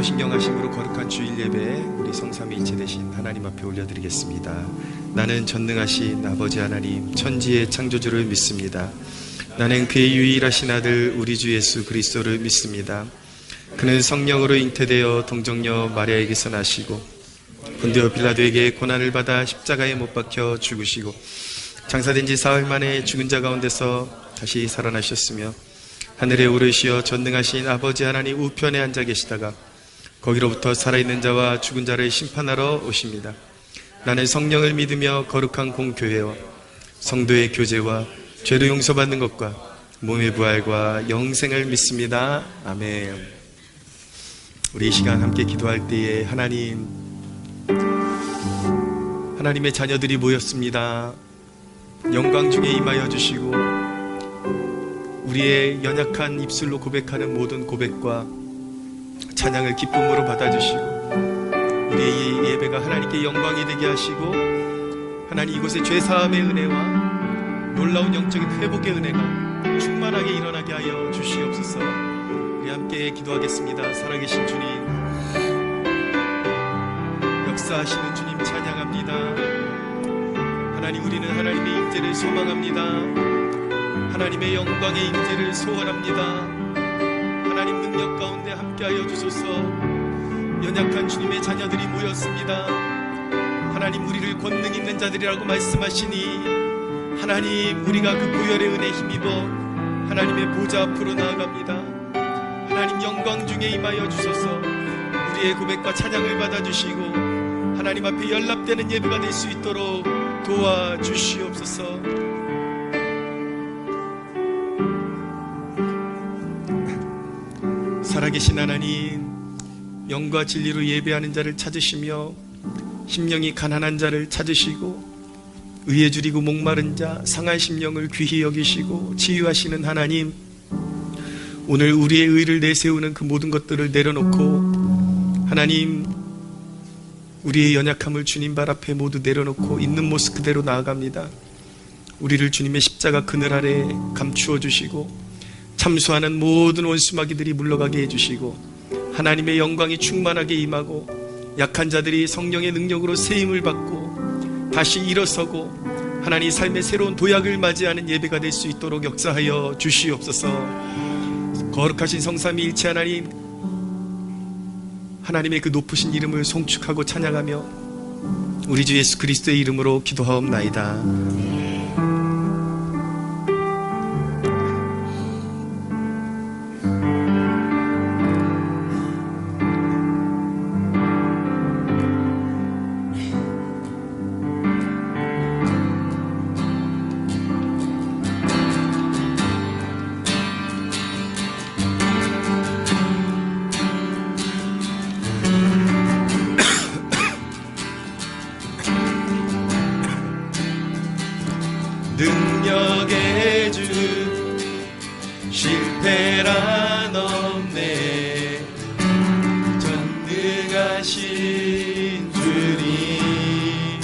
신령하심으로 거룩한 주일 예배 우리 성삼위일체 되신 하나님 앞에 올려드리겠습니다. 나는 전능하신 아버지 하나님 천지의 창조주를 믿습니다. 나는 그의 유일하신 아들 우리 주 예수 그리스도를 믿습니다. 그는 성령으로 잉태되어 동정녀 마리아에게서 나시고 본디오 빌라도에게 고난을 받아 십자가에 못 박혀 죽으시고 장사된 지 사흘 만에 죽은 자 가운데서 다시 살아나셨으며 하늘에 오르시어 전능하신 아버지 하나님 우편에 앉아 계시다가 거기로부터 살아있는 자와 죽은 자를 심판하러 오십니다. 나는 성령을 믿으며 거룩한 공교회와 성도의 교제와 죄를 용서받는 것과 몸의 부활과 영생을 믿습니다. 아멘. 우리 이 시간 함께 기도할 때에 하나님의 자녀들이 모였습니다. 영광 중에 임하여 주시고 우리의 연약한 입술로 고백하는 모든 고백과 찬양을 기쁨으로 받아주시고 우리의 이 예배가 하나님께 영광이 되게 하시고 하나님 이곳에 죄사함의 은혜와 놀라운 영적인 회복의 은혜가 충만하게 일어나게 하여 주시옵소서. 우리 함께 기도하겠습니다. 살아계신 주님, 역사하시는 주님 찬양합니다. 하나님, 우리는 하나님의 임재를 소망합니다. 하나님의 영광의 임재를 소원합니다. 하나님 능력 가운데 함께하여 주소서. 연약한 주님의 자녀들이 모였습니다. 하나님, 우리를 권능 있는 자들이라고 말씀하시니 하나님, 우리가 그 보혈의 은혜에 힘입어 하나님의 보좌 앞으로 나아갑니다. 하나님, 영광 중에 임하여 주소서. 우리의 고백과 찬양을 받아주시고 하나님 앞에 연락되는 예배가 될 수 있도록 도와주시옵소서. 살아계신 하나님, 영과 진리로 예배하는 자를 찾으시며 심령이 가난한 자를 찾으시고 의에 줄이고 목마른 자, 상한 심령을 귀히 여기시고 치유하시는 하나님, 오늘 우리의 의를 내세우는 그 모든 것들을 내려놓고 하나님, 우리의 연약함을 주님 발 앞에 모두 내려놓고 있는 모습 그대로 나아갑니다. 우리를 주님의 십자가 그늘 아래 감추어 주시고 참수하는 모든 원수마귀들이 물러가게 해주시고 하나님의 영광이 충만하게 임하고 약한 자들이 성령의 능력으로 세임을 받고 다시 일어서고 하나님 삶의 새로운 도약을 맞이하는 예배가 될 수 있도록 역사하여 주시옵소서. 거룩하신 성삼위일체 하나님, 하나님의 그 높으신 이름을 송축하고 찬양하며 우리 주 예수 그리스도의 이름으로 기도하옵나이다. 능력의 주 실패란 없네. 전능하신 주님,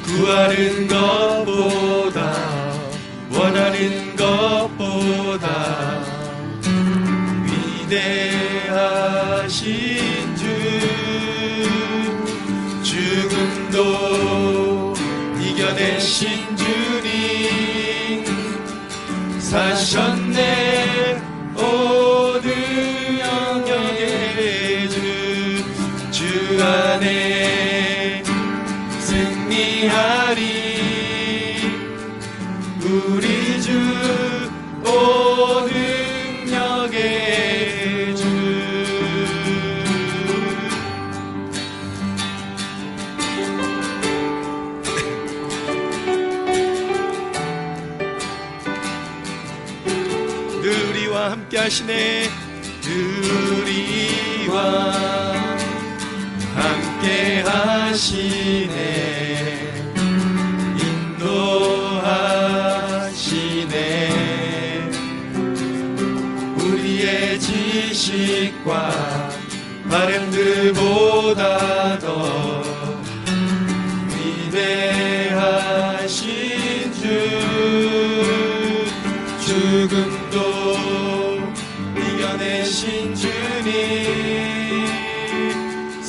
구하는 것보다 원하는 것보다 위대하신 주, 죽음도 이겨내신 주님, 사셨네 모든 영역의 주 안에 승리하리. 우리 주 모든 영역의 주, 우리와 함께 하시네. 우리와 함께 하시네. 인도하시네. 우리의 지식과 바램들보다 더 위대하신 주, 죽음도 이겨내신 주님,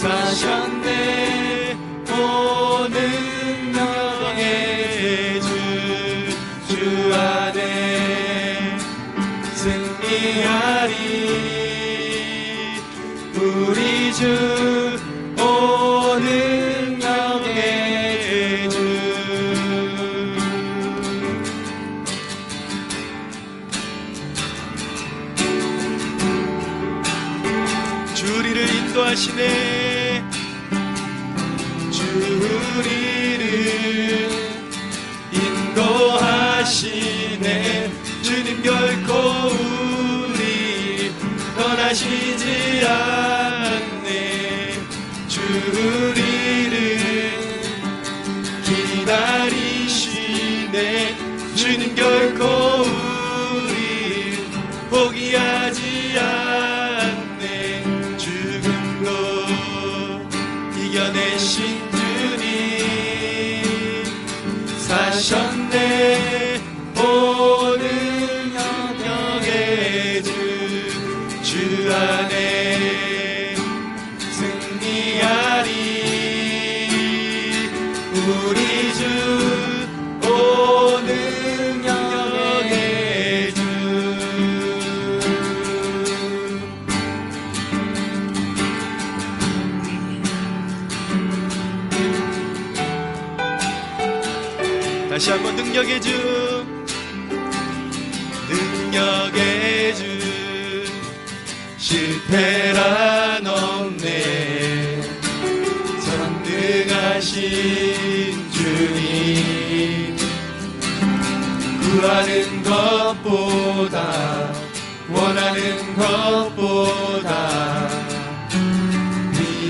사셨네. 오 능력의 주 안에 승리하리. 우리 주 오 능력의 주. 주 우리를 인도하시네. 주 우리를 인도하시네. 주님 결코 우리 떠나시지 않네. 주 우리를 기다리시네. 주님 결코 우리 포기하지 않네. 죽음도 이겨내신 주님 사셨네. 오 능력의 주 안에 승리하리. 우리 주 오 능력의 주. 다시 한번 능력의 주. 능력의 주. 실패란 없네. 전능하신 주님 구하는 것보다 원하는 것보다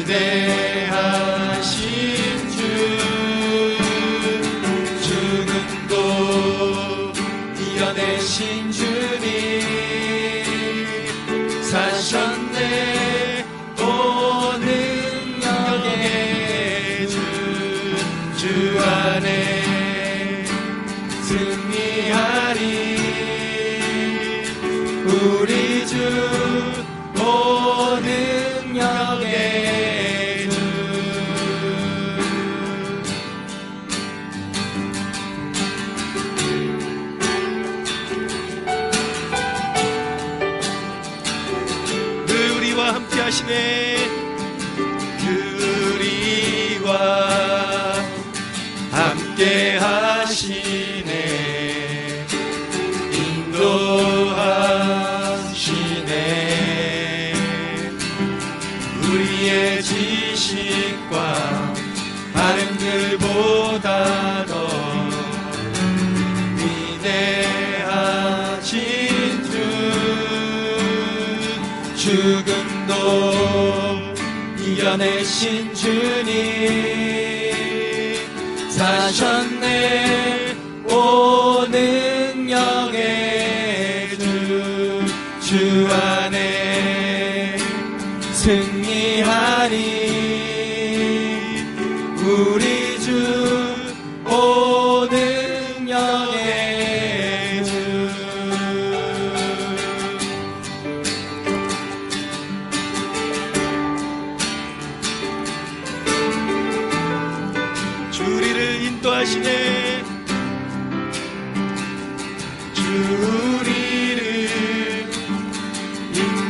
위대하신 주. 죽음도 이겨내신 주님 사셨네. 오 능력의 주 안에 승리하리. 우리 주 오 능력의 주. 늘 우리와 함께 하시네. 우리와 함께 하시네. 인도하시네. 우리의 지식과 바른들보다 더 위대하신 주. 죽음도 이겨내신 주님 사셨네. 오 능력의 주 안에 승리하리. 우리 주 오 능력의 주. 주리를 인도하시네. 주리를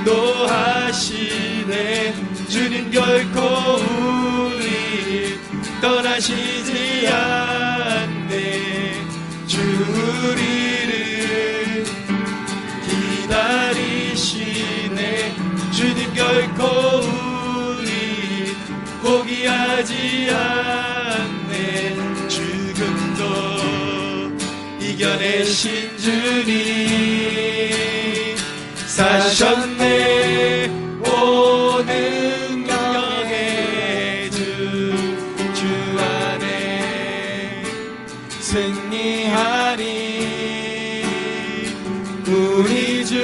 인도하시네. 주님 결코 우리 떠나시지 않네. 주리를 기다리시네. 주님 결코 우리 포기하지 않네. 죽음도 이겨내신 주님 사셨네. 오 능력의 주 안에 승리하리. 우리 주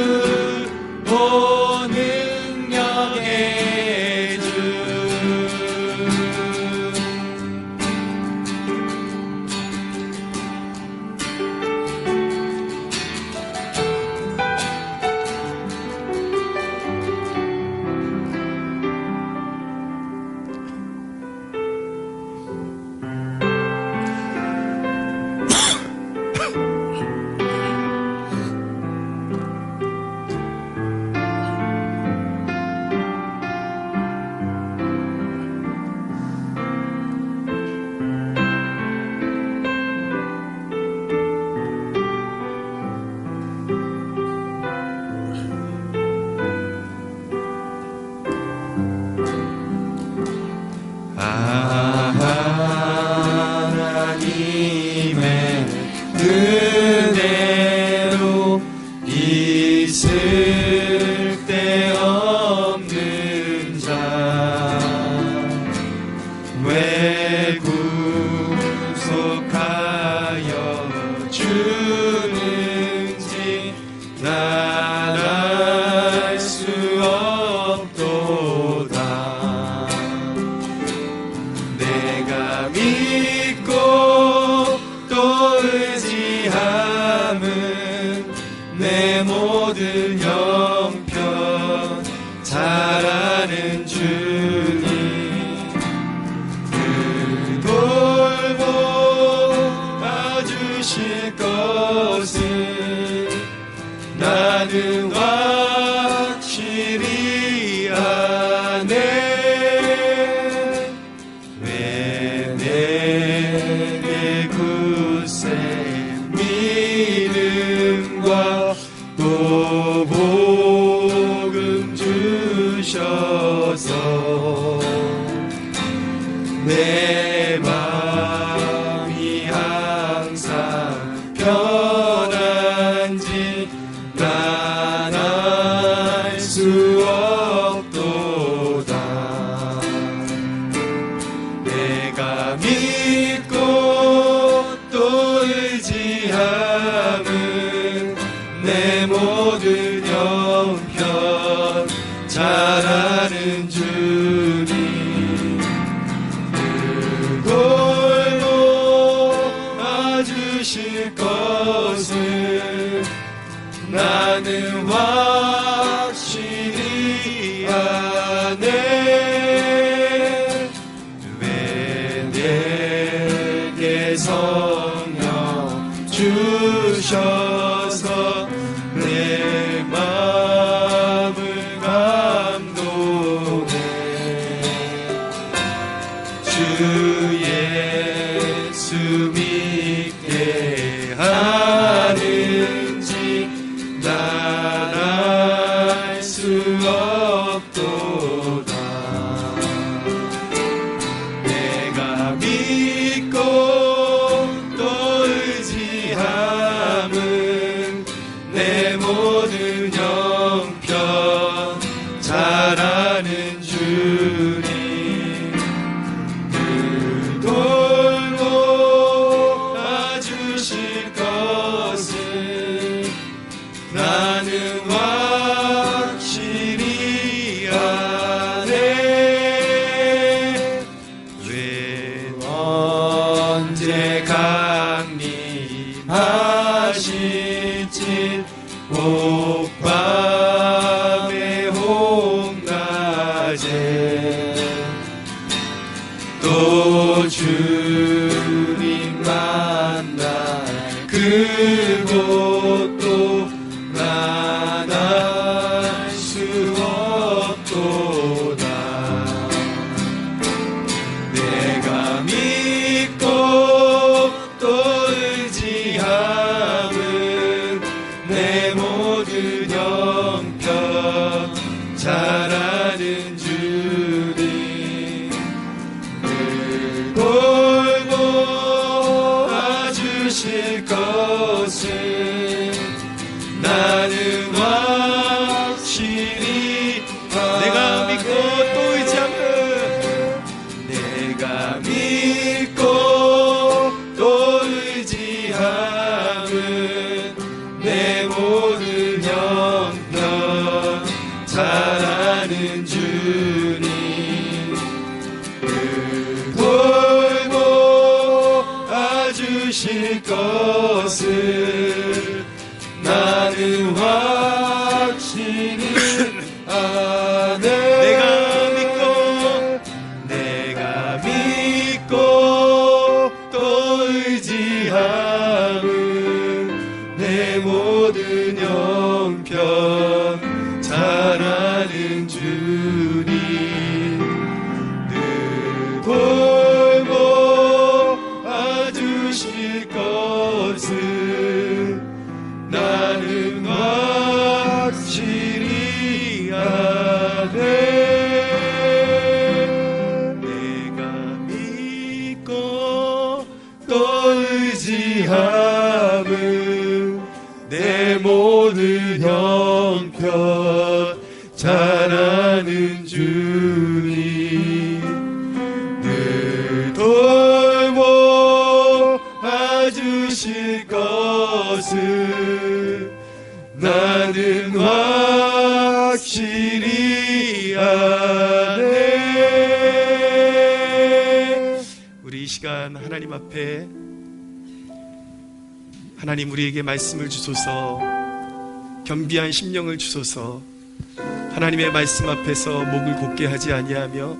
오 능력의 주. 잘하는 주님 그 돌보 봐주실 것을 나는 확실히 아네. 왜 내게 굳세 믿음과 또 복음 주셔서 내 마음이 항상 편한지 난 알 수 없도다. 내가 믿고 또 의지함은 내 모든 형편 잘하는 주님 그 돌보 봐주실 것을 나는 확실히 아네. 왜 내게 성령 주셔서 내 마음을 감동해. 주 예수 믿게 하는지 난 알 수 없도다. 내가 믿고 또 의지함은 내 모든 형편 잘하는 주님 그 돌보 봐주실 것을 나는 확실히 아네. 왜 언제 강림하실지 꼭 밤에 홍낮에 또 주님 만날 그곳도 난 알 수 없도다. 내가 믿고 또 의지함은 내 모든 형편 잘하는 주님 그 돌보 봐주실 것을 나는 확실히 내가 믿고 또 의지함은 내가 믿고 또 의지함은 내 모든 형편 잘하는 주님 그 돌보 봐주실 것을 나는 확실히 아네. 내가 믿고 또 의지함은 내 모든 형편 잘하는 주님 늘 돌보 봐주실 것을 나는 확실히 아네. 내가 믿고 또 의지함은 내 모든 형편 잘하는 주님 늘 돌보 봐주실 것을 나는 확실히 아네. 우리 이 시간 하나님 앞에 하나님 우리에게 말씀을 주소서, 겸비한 심령을 주소서, 하나님의 말씀 앞에서 목을 곧게 하지 아니하며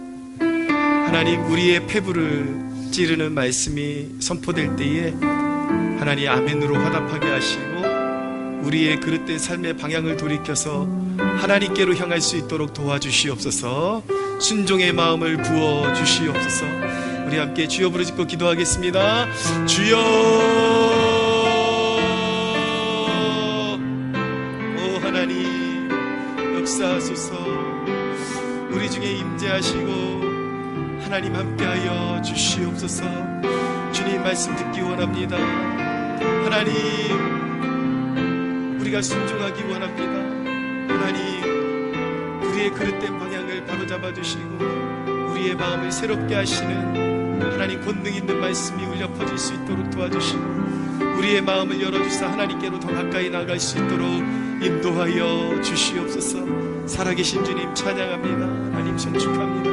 하나님 우리의 폐부를 찌르는 말씀이 선포될 때에 하나님 아멘으로 화답하게 하시고 우리의 그릇된 삶의 방향을 돌이켜서 하나님께로 향할 수 있도록 도와주시옵소서. 순종의 마음을 부어주시옵소서. 우리 함께 주여 부르짖고 기도하겠습니다. 주여, 오 하나님 역사하소서. 우리 중에 임재하시고 하나님 함께하여 주시옵소서. 주님 말씀 듣기 원합니다. 하나님 우리가 순종하기 원합니다. 하나님 우리의 그릇된 방향을 바로잡아 주시고 우리의 마음을 새롭게 하시는 하나님 권능 있는 말씀이 울려 퍼질 수 있도록 도와주시고 우리의 마음을 열어주사 하나님께로 더 가까이 나갈 수 있도록 인도하여 주시옵소서. 살아계신 주님 찬양합니다. 하나님 송축합니다.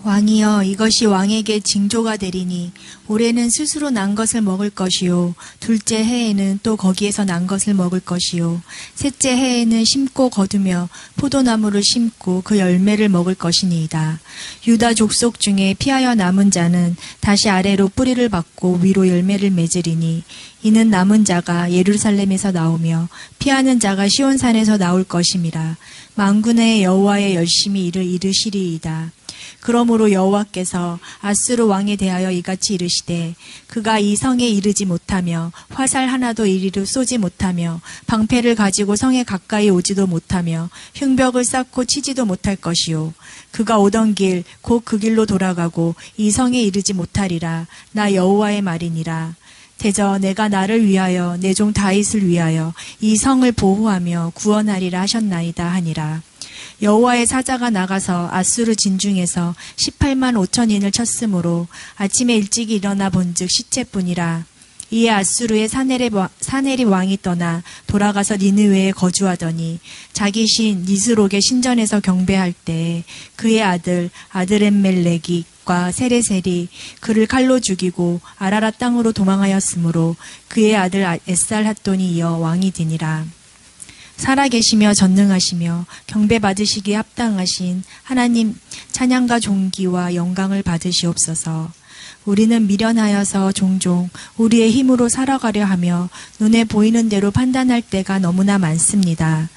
왕이여, 이것이 왕에게 징조가 되리니 올해는 스스로 난 것을 먹을 것이요 둘째 해에는 또 거기에서 난 것을 먹을 것이요 셋째 해에는 심고 거두며 포도나무를 심고 그 열매를 먹을 것이니이다. 유다 족속 중에 피하여 남은 자는 다시 아래로 뿌리를 받고 위로 열매를 맺으리니 이는 남은 자가 예루살렘에서 나오며 피하는 자가 시온산에서 나올 것임이라. 만군의 여호와의 열심히 이를 이르시리이다. 그러므로 여호와께서 아수르 왕에 대하여 이같이 이르시되 그가 이 성에 이르지 못하며 화살 하나도 이리로 쏘지 못하며 방패를 가지고 성에 가까이 오지도 못하며 흉벽을 쌓고 치지도 못할 것이요 그가 오던 길 곧 그 길로 돌아가고 이 성에 이르지 못하리라. 나 여호와의 말이니라. 대저 내가 나를 위하여 내 종 다윗을 위하여 이 성을 보호하며 구원하리라 하셨나이다 하니라. 여호와의 사자가 나가서 아수르 진중에서 18만 5천인을 쳤으므로 아침에 일찍 일어나 본즉 시체뿐이라. 이에 아수르의 사네립 왕이 떠나 돌아가서 니느웨에 거주하더니 자기 신 니스록의 신전에서 경배할 때에 그의 아들 아드렛멜렉과 세레셀이 그를 칼로 죽이고 아라랏 땅으로 도망하였으므로 그의 아들 에살핫돈이 이어 왕이 되니라. 살아계시며 전능하시며 경배받으시기에 합당하신 하나님 찬양과 존귀와 영광을 받으시옵소서. 우리는 미련하여서 종종 우리의 힘으로 살아가려 하며 눈에 보이는 대로 판단할 때가 너무나 많습니다.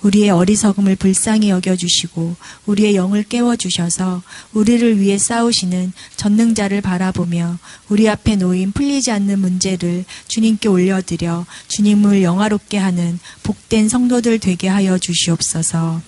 우리의 어리석음을 불쌍히 여겨주시고 우리의 영을 깨워주셔서 우리를 위해 싸우시는 전능자를 바라보며 우리 앞에 놓인 풀리지 않는 문제를 주님께 올려드려 주님을 영화롭게 하는 복된 성도들 되게 하여 주시옵소서.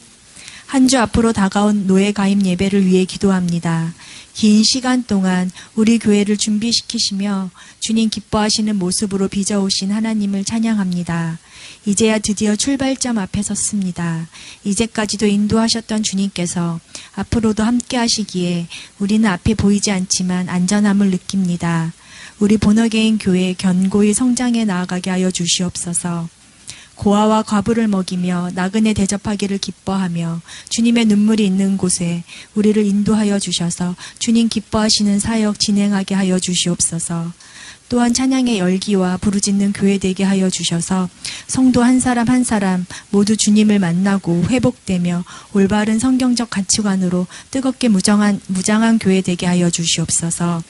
한 주 앞으로 다가온 노예 가입 예배를 위해 기도합니다. 긴 시간 동안 우리 교회를 준비시키시며 주님 기뻐하시는 모습으로 빚어오신 하나님을 찬양합니다. 이제야 드디어 출발점 앞에 섰습니다. 이제까지도 인도하셨던 주님께서 앞으로도 함께 하시기에 우리는 앞에 보이지 않지만 안전함을 느낍니다. 우리 본어게인 교회 견고히 성장해 나아가게 하여 주시옵소서. 고아와 과부를 먹이며 나그네 대접하기를 기뻐하며 주님의 눈물이 있는 곳에 우리를 인도하여 주셔서 주님 기뻐하시는 사역 진행하게 하여 주시옵소서. 또한 찬양의 열기와 부르짖는 교회 되게 하여 주셔서 성도 한 사람 한 사람 모두 주님을 만나고 회복되며 올바른 성경적 가치관으로 뜨겁게 무장한 교회 되게 하여 주시옵소서.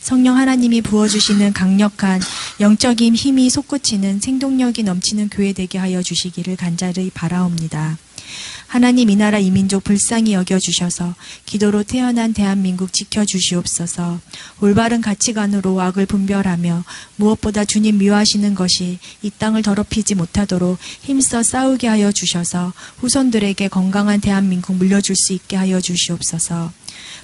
성령 하나님이 부어주시는 강력한 영적인 힘이 솟구치는 생동력이 넘치는 교회 되게 하여 주시기를 간절히 바라옵니다. 하나님 이 나라 이 민족 불쌍히 여겨주셔서 기도로 태어난 대한민국 지켜주시옵소서. 올바른 가치관으로 악을 분별하며 무엇보다 주님 미워하시는 것이 이 땅을 더럽히지 못하도록 힘써 싸우게 하여 주셔서 후손들에게 건강한 대한민국 물려줄 수 있게 하여 주시옵소서.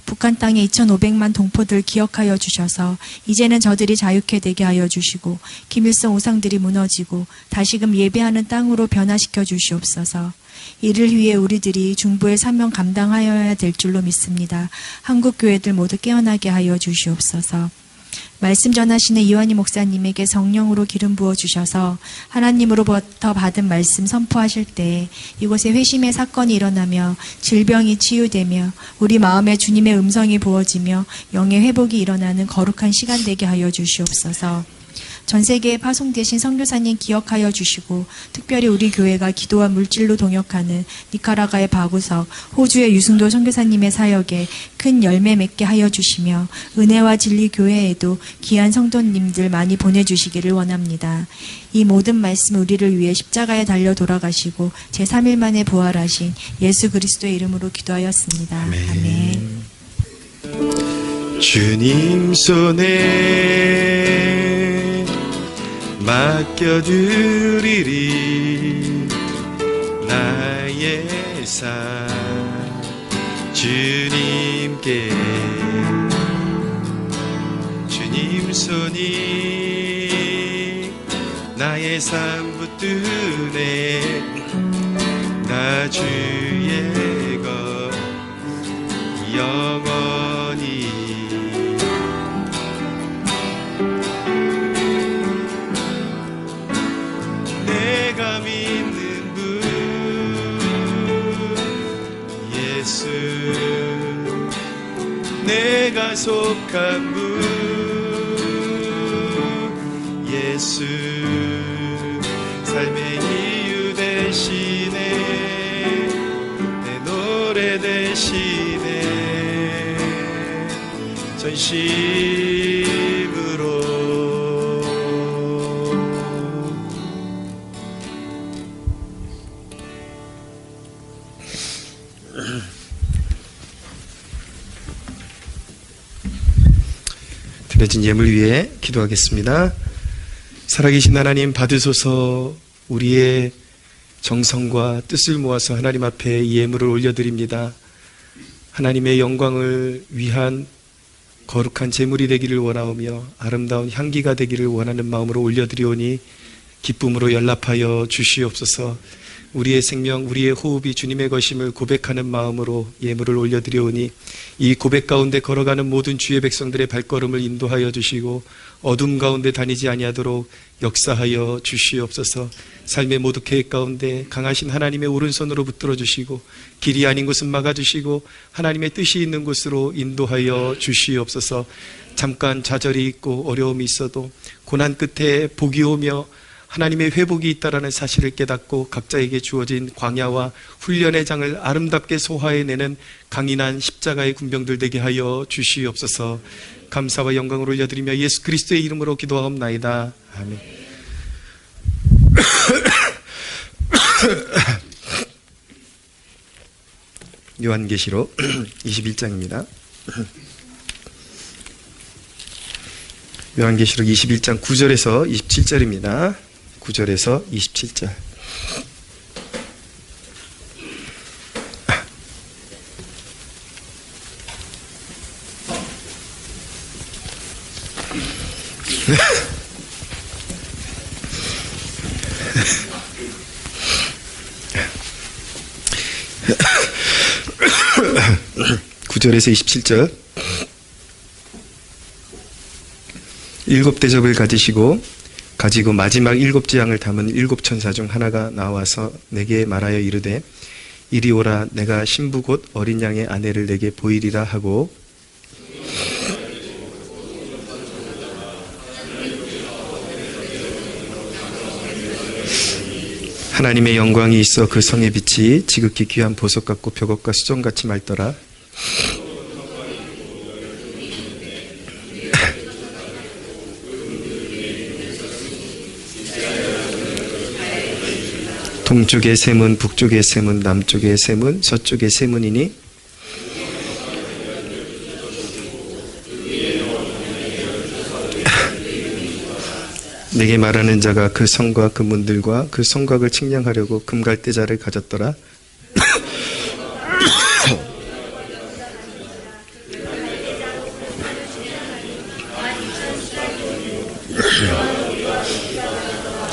북한 땅의 2,500만 동포들 기억하여 주셔서 이제는 저들이 자유케 되게 하여 주시고 김일성 우상들이 무너지고 다시금 예배하는 땅으로 변화시켜 주시옵소서. 이를 위해 우리들이 중보의 사명 감당하여야 될 줄로 믿습니다. 한국 교회들 모두 깨어나게 하여 주시옵소서. 말씀 전하시는 이완희 목사님에게 성령으로 기름 부어 주셔서 하나님으로부터 받은 말씀 선포하실 때 이곳에 회심의 사건이 일어나며 질병이 치유되며 우리 마음에 주님의 음성이 부어지며 영의 회복이 일어나는 거룩한 시간 되게 하여 주시옵소서. 전 세계에 파송되신 선교사님 기억하여 주시고 특별히 우리 교회가 기도와 물질로 동역하는 니카라과의 바구석, 호주의 유승도 선교사님의 사역에 큰 열매 맺게 하여 주시며 은혜와 진리 교회에도 귀한 성도님들 많이 보내주시기를 원합니다. 이 모든 말씀 우리를 위해 십자가에 달려 돌아가시고 제3일 만에 부활하신 예수 그리스도의 이름으로 기도하였습니다. 아멘. 주님 손에 맡겨드리리 나의 삶 주님께 주님 손이 나의 삶 붙드네 나 주의 것 영원히 내가 믿는 분 예수 내가 속한 분 예수 삶의 이유 대신에 내 노래 대신에 전심으로 드려진 예물 위해 기도하겠습니다. 살아계신 하나님 받으소서. 우리의 정성과 뜻을 모아서 하나님 앞에 이 예물을 올려드립니다. 하나님의 영광을 위한 거룩한 제물이 되기를 원하오며 아름다운 향기가 되기를 원하는 마음으로 올려드리오니 기쁨으로 연락하여 주시옵소서. 우리의 생명, 우리의 호흡이 주님의 것임을 고백하는 마음으로 예물을 올려드리오니 이 고백 가운데 걸어가는 모든 주의 백성들의 발걸음을 인도하여 주시고 어둠 가운데 다니지 아니하도록 역사하여 주시옵소서. 삶의 모든 계획 가운데 강하신 하나님의 오른손으로 붙들어 주시고 길이 아닌 곳은 막아주시고 하나님의 뜻이 있는 곳으로 인도하여 주시옵소서. 잠깐 좌절이 있고 어려움이 있어도 고난 끝에 복이 오며 하나님의 회복이 있다라는 사실을 깨닫고 각자에게 주어진 광야와 훈련의 장을 아름답게 소화해내는 강인한 십자가의 군병들 되게 하여 주시옵소서. 감사와 영광을 올려드리며 예수 그리스도의 이름으로 기도하옵나이다. 아멘. 요한계시록 21장입니다. 요한계시록 21장 9절에서 27절입니다. 9절에서 27절. (9절에서 27절) 일곱 대접을 가지고 마지막 일곱 재앙을 담은 일곱 천사 중 하나가 나와서 내게 말하여 이르되 이리 오라. 내가 신부 곧 어린 양의 아내를 내게 보이리라 하고 하나님의 영광이 있어 그 성의 빛이 지극히 귀한 보석 같고 벽옥과 수정같이 맑더라. 동쪽의 샘은 북쪽의 샘은 남쪽의 샘은 서쪽의 샘은이니 내게 말하는 자가 그 성과 그 문들과 그 성곽을 측량하려고 금갈대자를 가졌더라.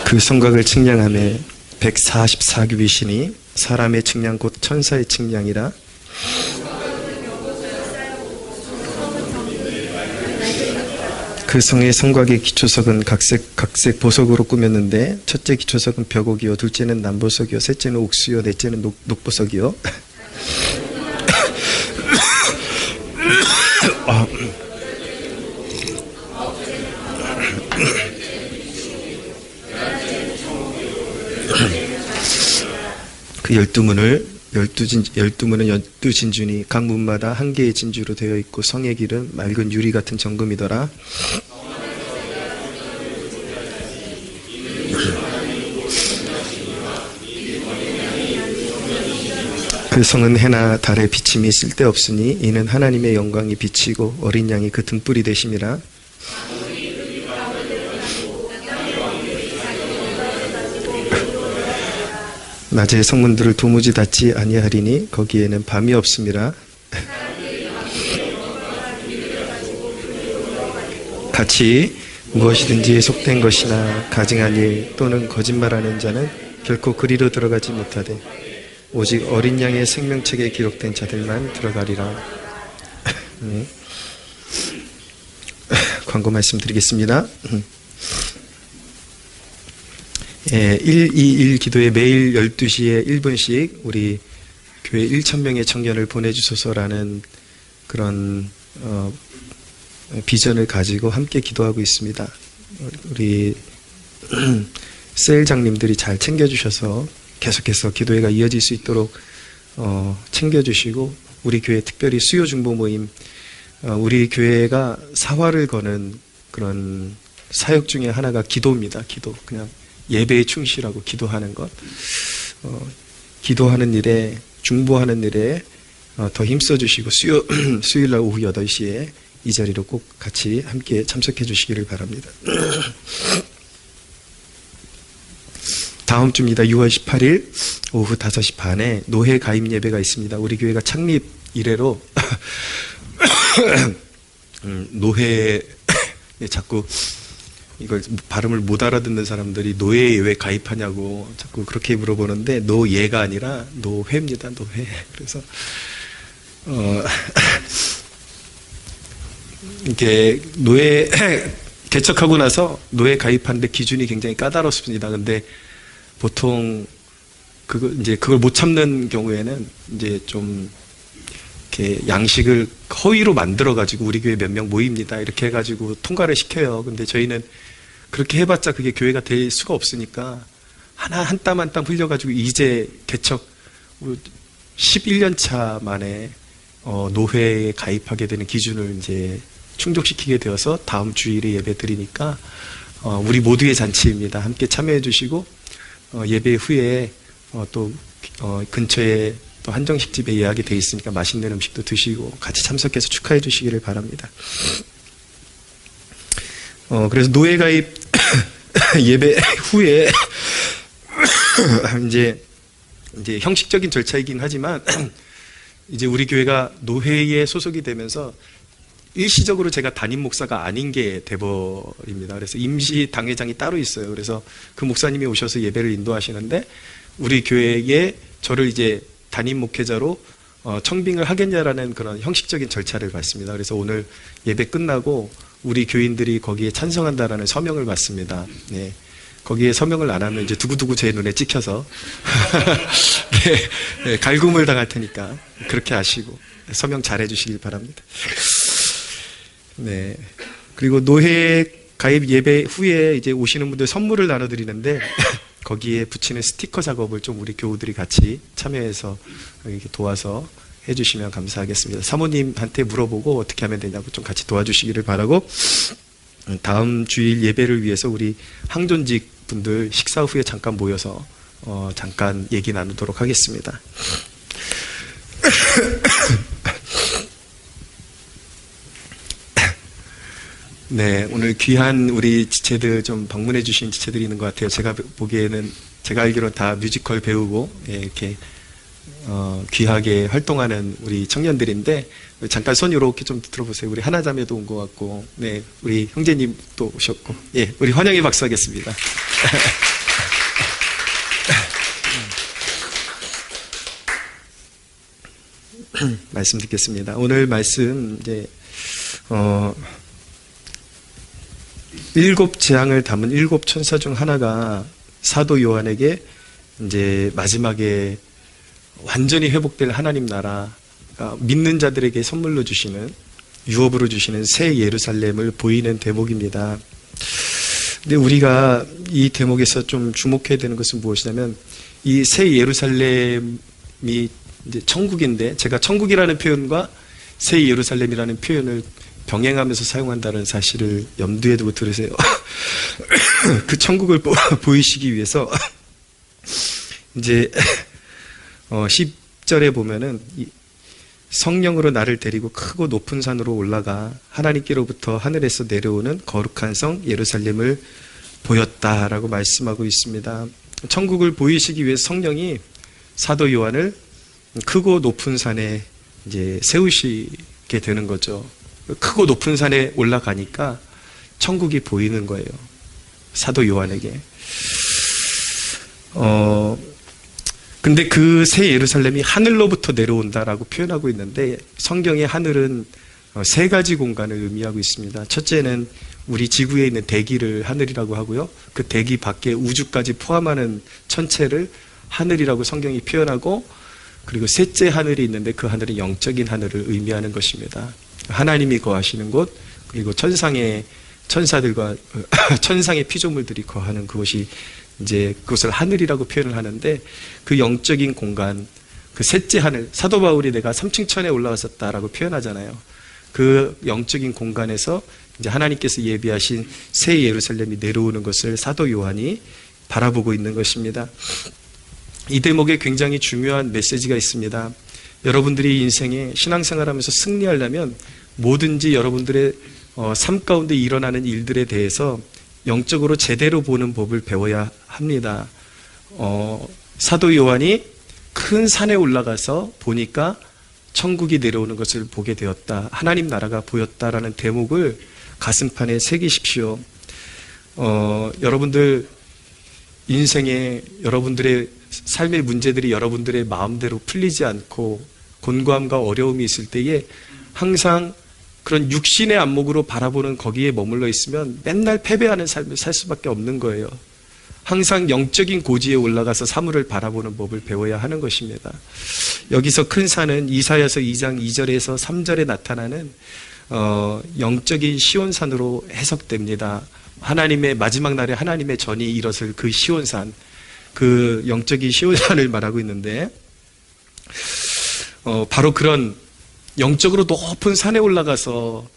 그 성곽을 측량하며 144규빗이니 사람의 측량 곧 천사의 측량이라. 그 성의 성곽의 기초석은 각색 보석으로 꾸몄는데 첫째 기초석은 벽옥이요, 둘째는 남보석이요, 셋째는 옥수요, 넷째는 녹보석이요. 그 12문은 12진주니 각 문마다 한 개의 진주로 되어 있고 성의 길은 맑은 유리 같은 정금이더라. 그 성은 해나 달의 비침이 쓸데없으니 이는 하나님의 영광이 비치고 어린 양이 그 등불이 되심이라. 낮에 성문들을 도무지 닫지 아니하리니 거기에는 밤이 없음이라. 같이 무엇이든지 속된 것이나 가증한 일 또는 거짓말하는 자는 결코 그리로 들어가지 못하되 오직 어린 양의 생명책에 기록된 자들만 들어가리라. 네. 광고 말씀드리겠습니다. 121 기도에 매일 12시에 1분씩 우리 교회 1,000명의 청년을 보내주소서라는 그런 비전을 가지고 함께 기도하고 있습니다. 우리 셀장님들이 잘 챙겨주셔서 계속해서 기도회가 이어질 수 있도록 챙겨주시고, 우리 교회 특별히 수요 중보 모임, 우리 교회가 사활을 거는 그런 사역 중에 하나가 기도입니다. 기도. 그냥 예배에 충실하고 기도하는 것, 기도하는 일에, 중보하는 일에 더 힘써주시고 수요일날 오후 8시에 이 자리로 꼭 같이 함께 참석해 주시기를 바랍니다. 다음 주입니다. 6월 18일 오후 5시 반에 노회 가입 예배가 있습니다. 우리 교회가 창립 이래로 노회 자꾸 이걸 발음을 못 알아듣는 사람들이 노예에 왜 가입하냐고 자꾸 그렇게 물어보는데, 노예가 아니라 노회입니다. 노회. 그래서 이게 노예 개척하고 나서 노예 가입하는데 기준이 굉장히 까다롭습니다. 근데 보통 그걸 못 참는 경우에는 이제 좀 이렇게 양식을 허위로 만들어 가지고 우리 교회 몇 명 모입니다 이렇게 해가지고 통과를 시켜요. 근데 저희는 그렇게 해봤자 그게 교회가 될 수가 없으니까 한 땀 한 땀 흘려가지고 이제 개척 11년 차 만에 노회에 가입하게 되는 기준을 이제 충족시키게 되어서 다음 주일에 예배 드리니까 우리 모두의 잔치입니다. 함께 참여해 주시고 예배 후에 또 근처에 또 한정식집에 예약이 돼 있으니까 맛있는 음식도 드시고 같이 참석해서 축하해 주시기를 바랍니다. 그래서 노예 가입 예배 후에 이제 형식적인 절차이긴 하지만 이제 우리 교회가 노회에 소속이 되면서 일시적으로 제가 담임 목사가 아닌 게 돼버립니다. 그래서 임시 당회장이 따로 있어요. 그래서 그 목사님이 오셔서 예배를 인도하시는데 우리 교회에 저를 이제 담임 목회자로 청빙을 하겠냐라는 그런 형식적인 절차를 받습니다. 그래서 오늘 예배 끝나고 우리 교인들이 거기에 찬성한다라는 서명을 받습니다. 네. 거기에 서명을 안 하면 이제 두고두고 제 눈에 찍혀서 네, 갈굼을 당할 테니까 그렇게 아시고 서명 잘 해주시길 바랍니다. 네. 그리고 노회 가입 예배 후에 이제 오시는 분들 선물을 나눠드리는데 거기에 붙이는 스티커 작업을 좀 우리 교우들이 같이 참여해서 이렇게 도와서 해주시면 감사하겠습니다. 사모님한테 물어보고 어떻게 하면 되냐고 좀 같이 도와주시기를 바라고, 다음 주일 예배를 위해서 우리 항존직 분들 식사 후에 잠깐 모여서 잠깐 얘기 나누도록 하겠습니다. 네, 오늘 귀한 우리 지체들 좀 방문해 주신 지체들이 있는 것 같아요. 제가 보기에는, 제가 알기로는 다 뮤지컬 배우고 이렇게 귀하게 활동하는 우리 청년들인데, 잠깐 손 이렇게 좀 들어보세요. 우리 하나자매도 온 것 같고, 네, 우리 형제님도 오셨고, 예, 우리 환영의 박수 하겠습니다. 말씀 듣겠습니다. 오늘 말씀 이제 일곱 재앙을 담은 일곱 천사 중 하나가 사도 요한에게 이제 마지막에 완전히 회복될 하나님 나라, 믿는 자들에게 선물로 주시는, 유업으로 주시는 새 예루살렘을 보이는 대목입니다. 근데 우리가 이 대목에서 좀 주목해야 되는 것은 무엇이냐면, 이 새 예루살렘이 이제 천국인데, 제가 천국이라는 표현과 새 예루살렘이라는 표현을 병행하면서 사용한다는 사실을 염두에 두고 들으세요. 그 천국을 보이시기 위해서 이제 10절에 보면은 성령으로 나를 데리고 크고 높은 산으로 올라가 하나님께로부터 하늘에서 내려오는 거룩한 성 예루살렘을 보였다라고 말씀하고 있습니다. 천국을 보이시기 위해 성령이 사도 요한을 크고 높은 산에 이제 세우시게 되는 거죠. 크고 높은 산에 올라가니까 천국이 보이는 거예요. 사도 요한에게. 근데 그 새 예루살렘이 하늘로부터 내려온다라고 표현하고 있는데, 성경의 하늘은 세 가지 공간을 의미하고 있습니다. 첫째는 우리 지구에 있는 대기를 하늘이라고 하고요. 그 대기 밖에 우주까지 포함하는 전체를 하늘이라고 성경이 표현하고, 그리고 셋째 하늘이 있는데 그 하늘은 영적인 하늘을 의미하는 것입니다. 하나님이 거하시는 곳, 그리고 천사들과 천상의 피조물들이 거하는 그곳이 이제 그것을 하늘이라고 표현을 하는데, 그 영적인 공간, 그 셋째 하늘, 사도 바울이 내가 3층 천에 올라갔었다라고 표현하잖아요. 그 영적인 공간에서 이제 하나님께서 예비하신 새 예루살렘이 내려오는 것을 사도 요한이 바라보고 있는 것입니다. 이 대목에 굉장히 중요한 메시지가 있습니다. 여러분들이 인생에 신앙생활하면서 승리하려면 뭐든지 여러분들의 삶 가운데 일어나는 일들에 대해서 영적으로 제대로 보는 법을 배워야 합니다. 사도 요한이 큰 산에 올라가서 보니까 천국이 내려오는 것을 보게 되었다. 하나님 나라가 보였다라는 대목을 가슴판에 새기십시오. 여러분들 인생에 여러분들의 삶의 문제들이 여러분들의 마음대로 풀리지 않고 곤고함과 어려움이 있을 때에 항상 그런 육신의 안목으로 바라보는 거기에 머물러 있으면 맨날 패배하는 삶을 살 수밖에 없는 거예요. 항상 영적인 고지에 올라가서 사물을 바라보는 법을 배워야 하는 것입니다. 여기서 큰 산은 이사야서 2장 2절에서 3절에 나타나는 영적인 시온산으로 해석됩니다. 하나님의 마지막 날에 하나님의 전이 일었을 그 시온산, 그 영적인 시온산을 말하고 있는데, 바로 그런 영적으로 높은 산에 올라가서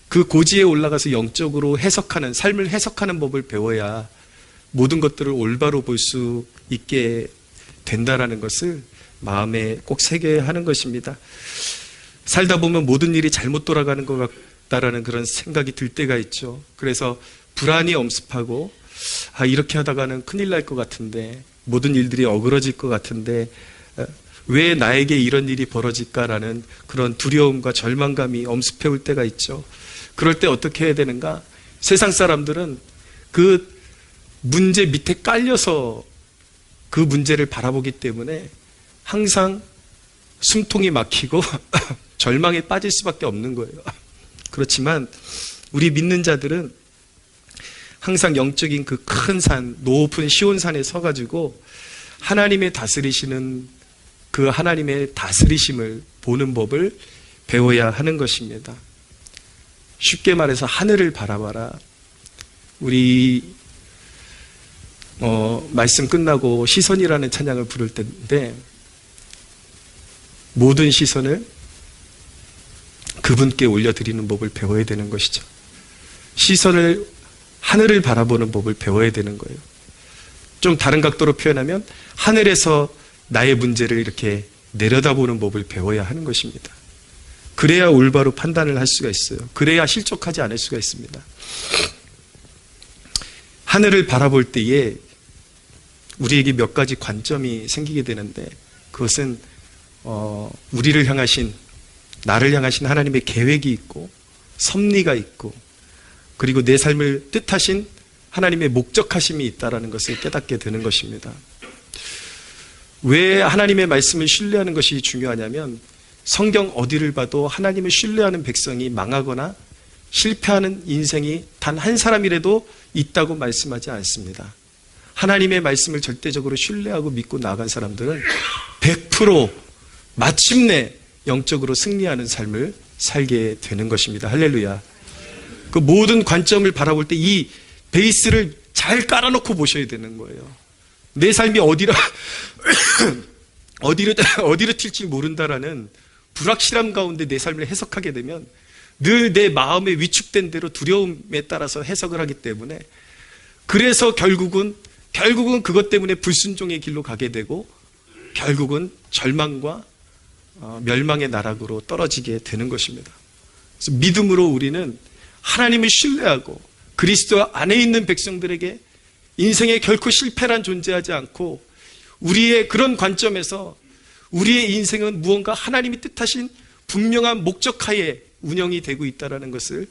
그 고지에 올라가서 영적으로 해석하는, 삶을 해석하는 법을 배워야 모든 것들을 올바로 볼 수 있게 된다라는 것을 마음에 꼭 새겨야 하는 것입니다. 살다 보면 모든 일이 잘못 돌아가는 것 같다라는 그런 생각이 들 때가 있죠. 그래서 불안이 엄습하고, 이렇게 하다가는 큰일 날 것 같은데, 모든 일들이 어그러질 것 같은데, 왜 나에게 이런 일이 벌어질까라는 그런 두려움과 절망감이 엄습해 올 때가 있죠. 그럴 때 어떻게 해야 되는가? 세상 사람들은 그 문제 밑에 깔려서 그 문제를 바라보기 때문에 항상 숨통이 막히고 절망에 빠질 수밖에 없는 거예요. 그렇지만 우리 믿는 자들은 항상 영적인 그 큰 산, 높은 시온산에 서가지고 하나님의 다스리시는 그 하나님의 다스리심을 보는 법을 배워야 하는 것입니다. 쉽게 말해서 하늘을 바라봐라. 우리 말씀 끝나고 시선이라는 찬양을 부를 때인데, 모든 시선을 그분께 올려드리는 법을 배워야 되는 것이죠. 시선을 하늘을 바라보는 법을 배워야 되는 거예요. 좀 다른 각도로 표현하면 하늘에서 나의 문제를 이렇게 내려다보는 법을 배워야 하는 것입니다. 그래야 올바로 판단을 할 수가 있어요. 그래야 실족하지 않을 수가 있습니다. 하늘을 바라볼 때에 우리에게 몇 가지 관점이 생기게 되는데, 그것은 우리를 향하신, 나를 향하신 하나님의 계획이 있고 섭리가 있고, 그리고 내 삶을 뜻하신 하나님의 목적하심이 있다는 것을 깨닫게 되는 것입니다. 왜 하나님의 말씀을 신뢰하는 것이 중요하냐면, 성경 어디를 봐도 하나님을 신뢰하는 백성이 망하거나 실패하는 인생이 단 한 사람이라도 있다고 말씀하지 않습니다. 하나님의 말씀을 절대적으로 신뢰하고 믿고 나아간 사람들은 100% 마침내 영적으로 승리하는 삶을 살게 되는 것입니다. 할렐루야. 그 모든 관점을 바라볼 때 이 베이스를 잘 깔아놓고 보셔야 되는 거예요. 내 삶이 어디로 튈지 모른다라는 불확실함 가운데 내 삶을 해석하게 되면 늘 내 마음에 위축된 대로 두려움에 따라서 해석을 하기 때문에, 그래서 결국은 그것 때문에 불순종의 길로 가게 되고 결국은 절망과 멸망의 나락으로 떨어지게 되는 것입니다. 그래서 믿음으로 우리는 하나님을 신뢰하고 그리스도 안에 있는 백성들에게 인생에 결코 실패란 존재하지 않고, 우리의 그런 관점에서 우리의 인생은 무언가 하나님이 뜻하신 분명한 목적하에 운영이 되고 있다는 것을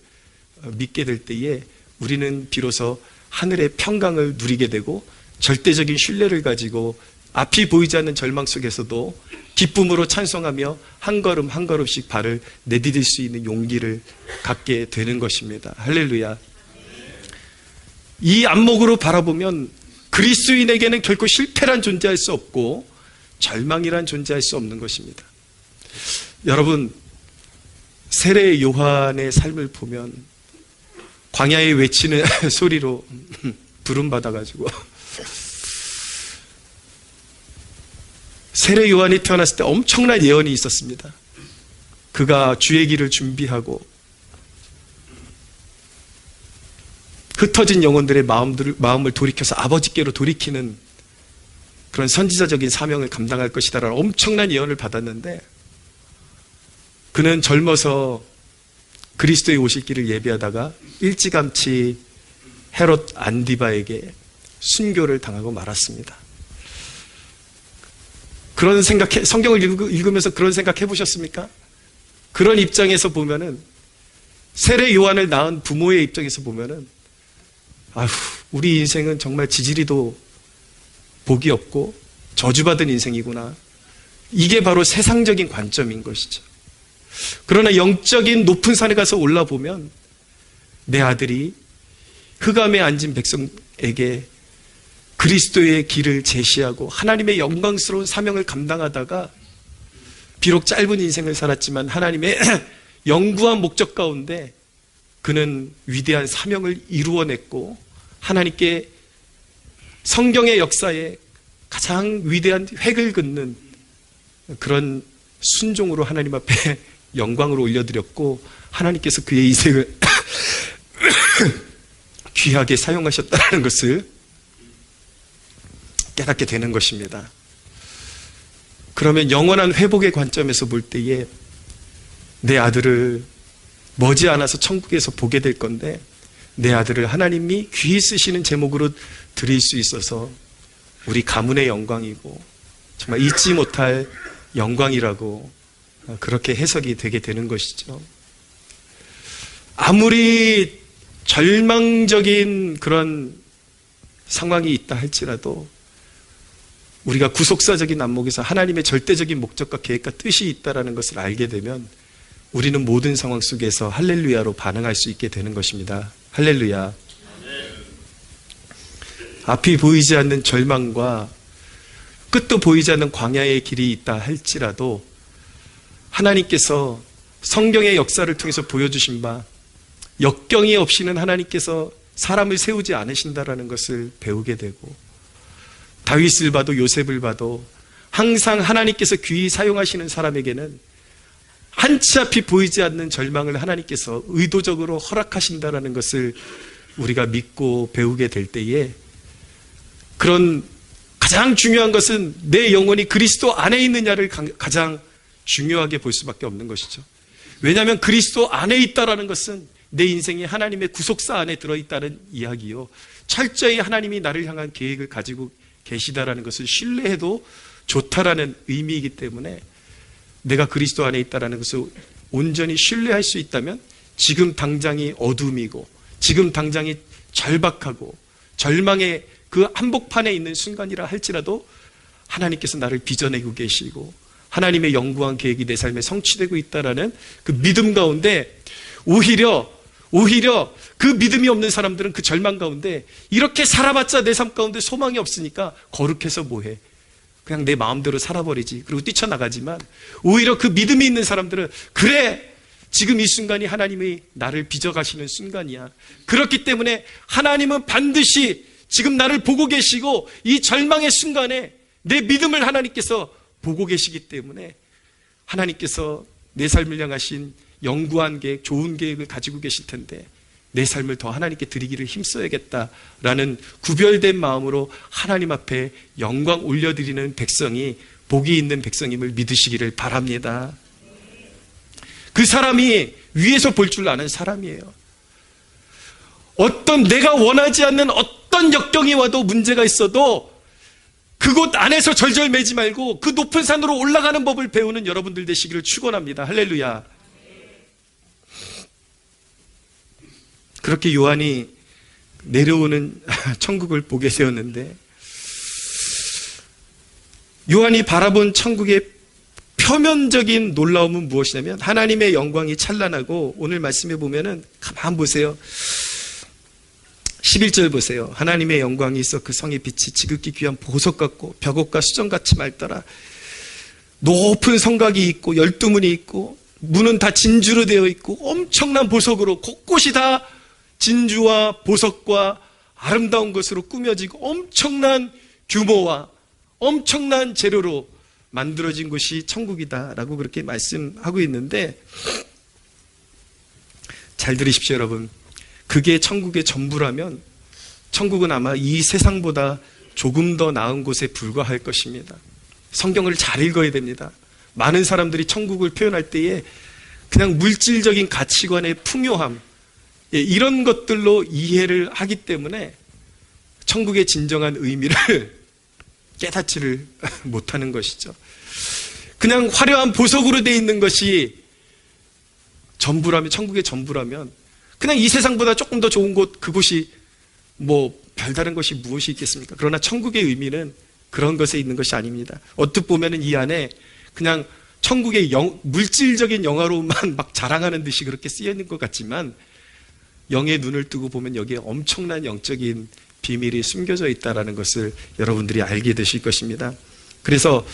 믿게 될 때에 우리는 비로소 하늘의 평강을 누리게 되고 절대적인 신뢰를 가지고 앞이 보이지 않는 절망 속에서도 기쁨으로 찬송하며 한 걸음 한 걸음씩 발을 내디딜 수 있는 용기를 갖게 되는 것입니다. 할렐루야. 이 안목으로 바라보면 그리스도인에게는 결코 실패란 존재할 수 없고 절망이란 존재할 수 없는 것입니다. 여러분, 세례 요한의 삶을 보면 광야에 외치는 소리로 부름받아가지고 세례 요한이 태어났을 때 엄청난 예언이 있었습니다. 그가 주의 길을 준비하고 흩어진 영혼들의 마음을 돌이켜서 아버지께로 돌이키는 그런 선지자적인 사명을 감당할 것이다라는 엄청난 예언을 받았는데, 그는 젊어서 그리스도의 오실 길을 예비하다가 일찌감치 헤롯 안디바에게 순교를 당하고 말았습니다. 그런 성경을 읽으면서 그런 생각 해보셨습니까? 그런 입장에서 보면은, 세례 요한을 낳은 부모의 입장에서 보면은, 아휴, 우리 인생은 정말 지지리도 복이 없고 저주받은 인생이구나. 이게 바로 세상적인 관점인 것이죠. 그러나 영적인 높은 산에 가서 올라보면 내 아들이 흑암에 앉은 백성에게 그리스도의 길을 제시하고 하나님의 영광스러운 사명을 감당하다가 비록 짧은 인생을 살았지만 하나님의 영구한 목적 가운데 그는 위대한 사명을 이루어냈고 하나님께 성경의 역사에 가장 위대한 획을 긋는 그런 순종으로 하나님 앞에 영광을 올려드렸고, 하나님께서 그의 인생을 귀하게 사용하셨다는 것을 깨닫게 되는 것입니다. 그러면 영원한 회복의 관점에서 볼 때에 내 아들을 머지않아서 천국에서 보게 될 건데, 내 아들을 하나님이 귀히 쓰시는 제목으로 드릴 수 있어서 우리 가문의 영광이고 정말 잊지 못할 영광이라고 그렇게 해석이 되게 되는 것이죠. 아무리 절망적인 그런 상황이 있다 할지라도 우리가 구속사적인 안목에서 하나님의 절대적인 목적과 계획과 뜻이 있다는 것을 알게 되면 우리는 모든 상황 속에서 할렐루야로 반응할 수 있게 되는 것입니다. 할렐루야. 앞이 보이지 않는 절망과 끝도 보이지 않는 광야의 길이 있다 할지라도 하나님께서 성경의 역사를 통해서 보여주신 바 역경이 없이는 하나님께서 사람을 세우지 않으신다라는 것을 배우게 되고, 다윗을 봐도 요셉을 봐도 항상 하나님께서 귀히 사용하시는 사람에게는 한치 앞이 보이지 않는 절망을 하나님께서 의도적으로 허락하신다라는 것을 우리가 믿고 배우게 될 때에, 그런 가장 중요한 것은 내 영혼이 그리스도 안에 있느냐를 가장 중요하게 볼 수밖에 없는 것이죠. 왜냐하면 그리스도 안에 있다라는 것은 내 인생이 하나님의 구속사 안에 들어있다는 이야기요, 철저히 하나님이 나를 향한 계획을 가지고 계시다라는 것을 신뢰해도 좋다라는 의미이기 때문에, 내가 그리스도 안에 있다라는 것을 온전히 신뢰할 수 있다면 지금 당장이 어둠이고 지금 당장이 절박하고 절망의 그 한복판에 있는 순간이라 할지라도 하나님께서 나를 빚어내고 계시고 하나님의 영구한 계획이 내 삶에 성취되고 있다라는 그 믿음 가운데 오히려 오히려 그 믿음이 없는 사람들은 그 절망 가운데 이렇게 살아봤자 내 삶 가운데 소망이 없으니까 거룩해서 뭐해? 그냥 내 마음대로 살아버리지. 그리고 뛰쳐나가지만 오히려 그 믿음이 있는 사람들은 그래, 지금 이 순간이 하나님이 나를 빚어가시는 순간이야. 그렇기 때문에 하나님은 반드시 지금 나를 보고 계시고 이 절망의 순간에 내 믿음을 하나님께서 보고 계시기 때문에 하나님께서 내 삶을 향하신 영구한 계획, 좋은 계획을 가지고 계실 텐데 내 삶을 더 하나님께 드리기를 힘써야겠다라는 구별된 마음으로 하나님 앞에 영광 올려드리는 백성이 복이 있는 백성임을 믿으시기를 바랍니다. 그 사람이 위에서 볼 줄 아는 사람이에요. 어떤 내가 원하지 않는 어떤 역경이 와도 문제가 있어도 그곳 안에서 절절매지 말고 그 높은 산으로 올라가는 법을 배우는 여러분들 되시기를 축원합니다. 할렐루야. 그렇게 요한이 내려오는 천국을 보게 되었는데 요한이 바라본 천국의 표면적인 놀라움은 무엇이냐면 하나님의 영광이 찬란하고 오늘 말씀해 보면은 가만 보세요. 11절 보세요. 하나님의 영광이 있어 그 성의 빛이 지극히 귀한 보석 같고 벽옥과 수정같이 맑더라. 높은 성곽이 있고 12문이 있고 문은 다 진주로 되어 있고 엄청난 보석으로 곳곳이 다 진주와 보석과 아름다운 것으로 꾸며지고 엄청난 규모와 엄청난 재료로 만들어진 곳이 천국이다라고 그렇게 말씀하고 있는데 잘 들으십시오 여러분. 그게 천국의 전부라면 천국은 아마 이 세상보다 조금 더 나은 곳에 불과할 것입니다. 성경을 잘 읽어야 됩니다. 많은 사람들이 천국을 표현할 때에 그냥 물질적인 가치관의 풍요함 이런 것들로 이해를 하기 때문에 천국의 진정한 의미를 깨닫지를 못하는 것이죠. 그냥 화려한 보석으로 되어 있는 것이 전부라면, 천국의 전부라면 그냥 이 세상보다 조금 더 좋은 곳, 그곳이 뭐 별다른 것이 무엇이 있겠습니까? 그러나 천국의 의미는 그런 것에 있는 것이 아닙니다. 어떻게 보면 이 안에 그냥 천국의 물질적인 영화로만 막 자랑하는 듯이 그렇게 쓰여 있는 것 같지만 영의 눈을 뜨고 보면 여기에 엄청난 영적인 비밀이 숨겨져 있다는 것을 여러분들이 알게 되실 것입니다. 그래서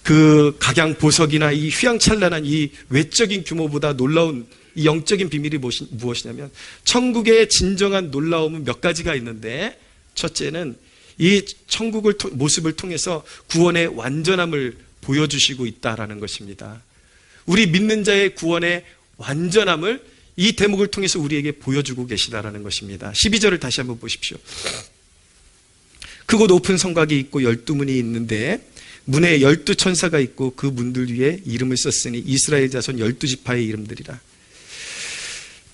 그 각양 보석이나 이 휘황찬란한 이 외적인 규모보다 놀라운 이 영적인 비밀이 무엇이냐면 천국의 진정한 놀라움은 몇 가지가 있는데 첫째는 이 천국을 모습을 통해서 구원의 완전함을 보여주시고 있다라는 것입니다. 우리 믿는 자의 구원의 완전함을 이 대목을 통해서 우리에게 보여주고 계시다라는 것입니다. 12절을 다시 한번 보십시오. 크고 높은 성곽이 있고 12문이 있는데 문에 12천사가 있고 그 문들 위에 이름을 썼으니 이스라엘 자손 12지파의 이름들이라.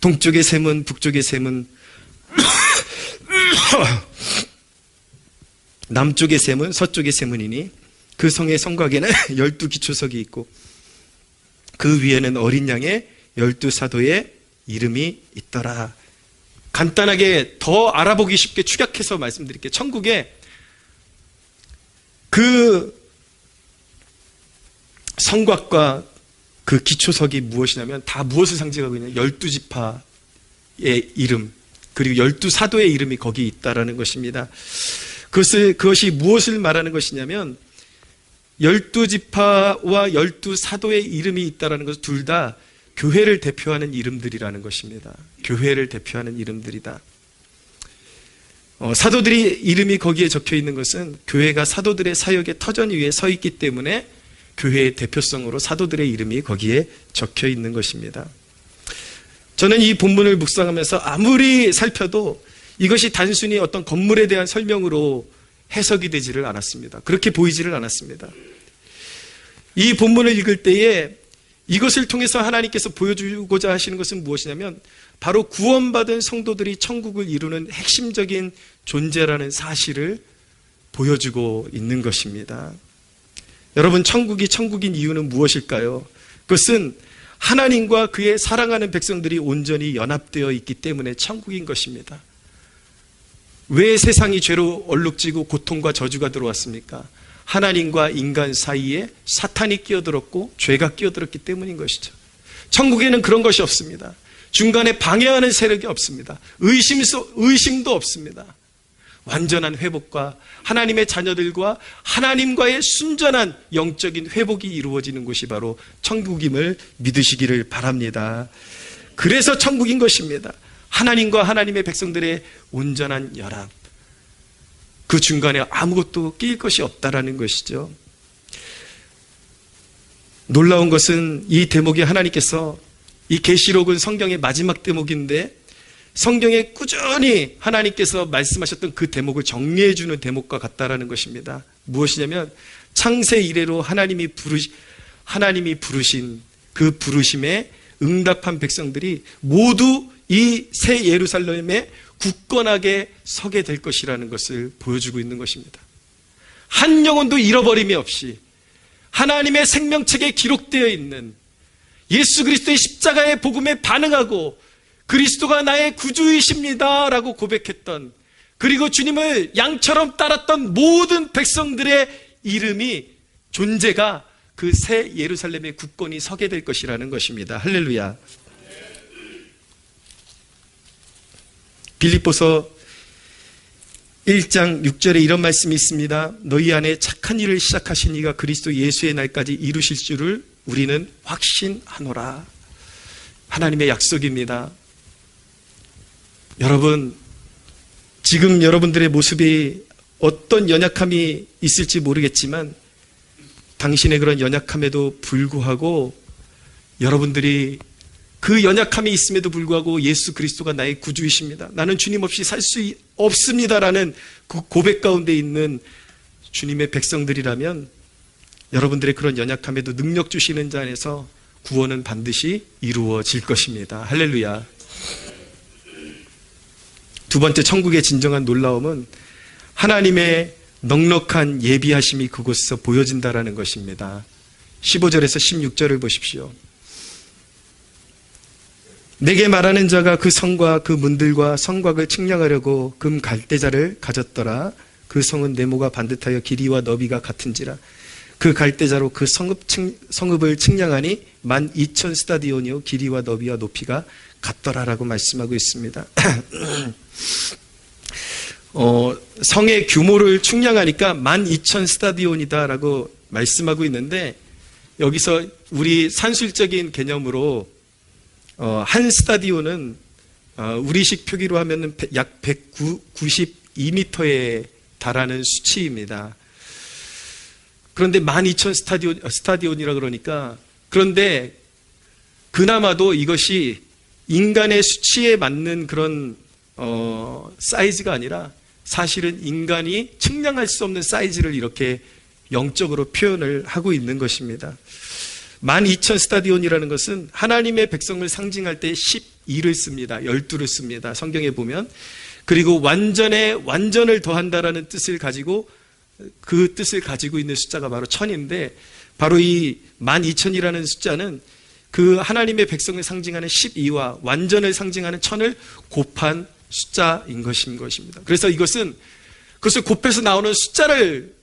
동쪽의 셈은 북쪽의 셈은 남쪽의 셈은 서쪽의 셈은이니 그 성의 성곽에는 12기초석이 있고 그 위에는 어린 양의 12사도의 이름이 있더라. 간단하게 더 알아보기 쉽게 축약해서 말씀드릴게요. 천국에 그 성곽과 그 기초석이 무엇이냐면 다 무엇을 상징하고 있냐? 12지파의 이름 그리고 12사도의 이름이 거기 있다라는 것입니다. 그것이 무엇을 말하는 것이냐면 12지파와 12사도의 이름이 있다라는 것은 둘 다 교회를 대표하는 이름들이라는 것입니다. 교회를 대표하는 이름들이다. 사도들이 이름이 거기에 적혀 있는 것은 교회가 사도들의 사역의 터전 위에 서 있기 때문에 교회의 대표성으로 사도들의 이름이 거기에 적혀 있는 것입니다. 저는 이 본문을 묵상하면서 아무리 살펴도 이것이 단순히 어떤 건물에 대한 설명으로 해석이 되지를 않았습니다. 그렇게 보이지를 않았습니다. 이 본문을 읽을 때에 이것을 통해서 하나님께서 보여주고자 하시는 것은 무엇이냐면 바로 구원받은 성도들이 천국을 이루는 핵심적인 존재라는 사실을 보여주고 있는 것입니다. 여러분, 천국이 천국인 이유는 무엇일까요? 그것은 하나님과 그의 사랑하는 백성들이 온전히 연합되어 있기 때문에 천국인 것입니다. 왜 세상이 죄로 얼룩지고 고통과 저주가 들어왔습니까? 하나님과 인간 사이에 사탄이 끼어들었고 죄가 끼어들었기 때문인 것이죠. 천국에는 그런 것이 없습니다. 중간에 방해하는 세력이 없습니다. 의심도 없습니다. 완전한 회복과 하나님의 자녀들과 하나님과의 순전한 영적인 회복이 이루어지는 곳이 바로 천국임을 믿으시기를 바랍니다. 그래서 천국인 것입니다. 하나님과 하나님의 백성들의 온전한 연합. 그 중간에 아무것도 끼일 것이 없다라는 것이죠. 놀라운 것은 이 대목이 하나님께서 이 계시록은 성경의 마지막 대목인데 성경에 꾸준히 하나님께서 말씀하셨던 그 대목을 정리해 주는 대목과 같다라는 것입니다. 무엇이냐면 창세 이래로 하나님이 부르신 그 부르심에 응답한 백성들이 모두 이 새 예루살렘에 굳건하게 서게 될 것이라는 것을 보여주고 있는 것입니다. 한 영혼도 잃어버림이 없이 하나님의 생명책에 기록되어 있는 예수 그리스도의 십자가의 복음에 반응하고 그리스도가 나의 구주이십니다 라고 고백했던, 그리고 주님을 양처럼 따랐던 모든 백성들의 이름이, 존재가 그 새 예루살렘에 굳건히 서게 될 것이라는 것입니다. 할렐루야. 빌립보서 1장 6절에 이런 말씀이 있습니다. 너희 안에 착한 일을 시작하신 이가 그리스도 예수의 날까지 이루실 줄을 우리는 확신하노라. 하나님의 약속입니다. 여러분, 지금 여러분들의 모습이 어떤 연약함이 있을지 모르겠지만 당신의 그런 연약함에도 불구하고 여러분들이 그 연약함이 있음에도 불구하고 예수 그리스도가 나의 구주이십니다. 나는 주님 없이 살 수 없습니다라는 그 고백 가운데 있는 주님의 백성들이라면 여러분들의 그런 연약함에도 능력 주시는 자 안에서 구원은 반드시 이루어질 것입니다. 할렐루야. 두 번째, 천국의 진정한 놀라움은 하나님의 넉넉한 예비하심이 그곳에서 보여진다라는 것입니다. 15절에서 16절을 보십시오. 내게 말하는 자가 그 성과 그 문들과 성곽을 측량하려고 금 갈대자를 가졌더라. 그 성은 네모가 반듯하여 길이와 너비가 같은지라. 그 갈대자로 그 성읍을 측량하니 12,000 스타디온이요 길이와 너비와 높이가 같더라라고 말씀하고 있습니다. 성의 규모를 측량하니까 12,000 스타디온이다라고 말씀하고 있는데, 여기서 우리 산술적인 개념으로 한 스타디온은 우리식 표기로 하면 약 192m에 달하는 수치입니다. 그런데 12,000 스타디온이라 그러니까, 그런데 그나마도 이것이 인간의 수치에 맞는 그런 사이즈가 아니라 사실은 인간이 측량할 수 없는 사이즈를 이렇게 영적으로 표현을 하고 있는 것입니다. 12,000 스타디온이라는 것은 하나님의 백성을 상징할 때 12를 씁니다. 12를 씁니다. 성경에 보면. 그리고 완전을 더한다라는 뜻을 가지고, 그 뜻을 가지고 있는 숫자가 바로 1000인데, 바로 이 12,000이라는 숫자는 그 하나님의 백성을 상징하는 12와 완전을 상징하는 1000을 곱한 숫자인 것입니다. 그래서 이것은 그것을 곱해서 나오는 숫자를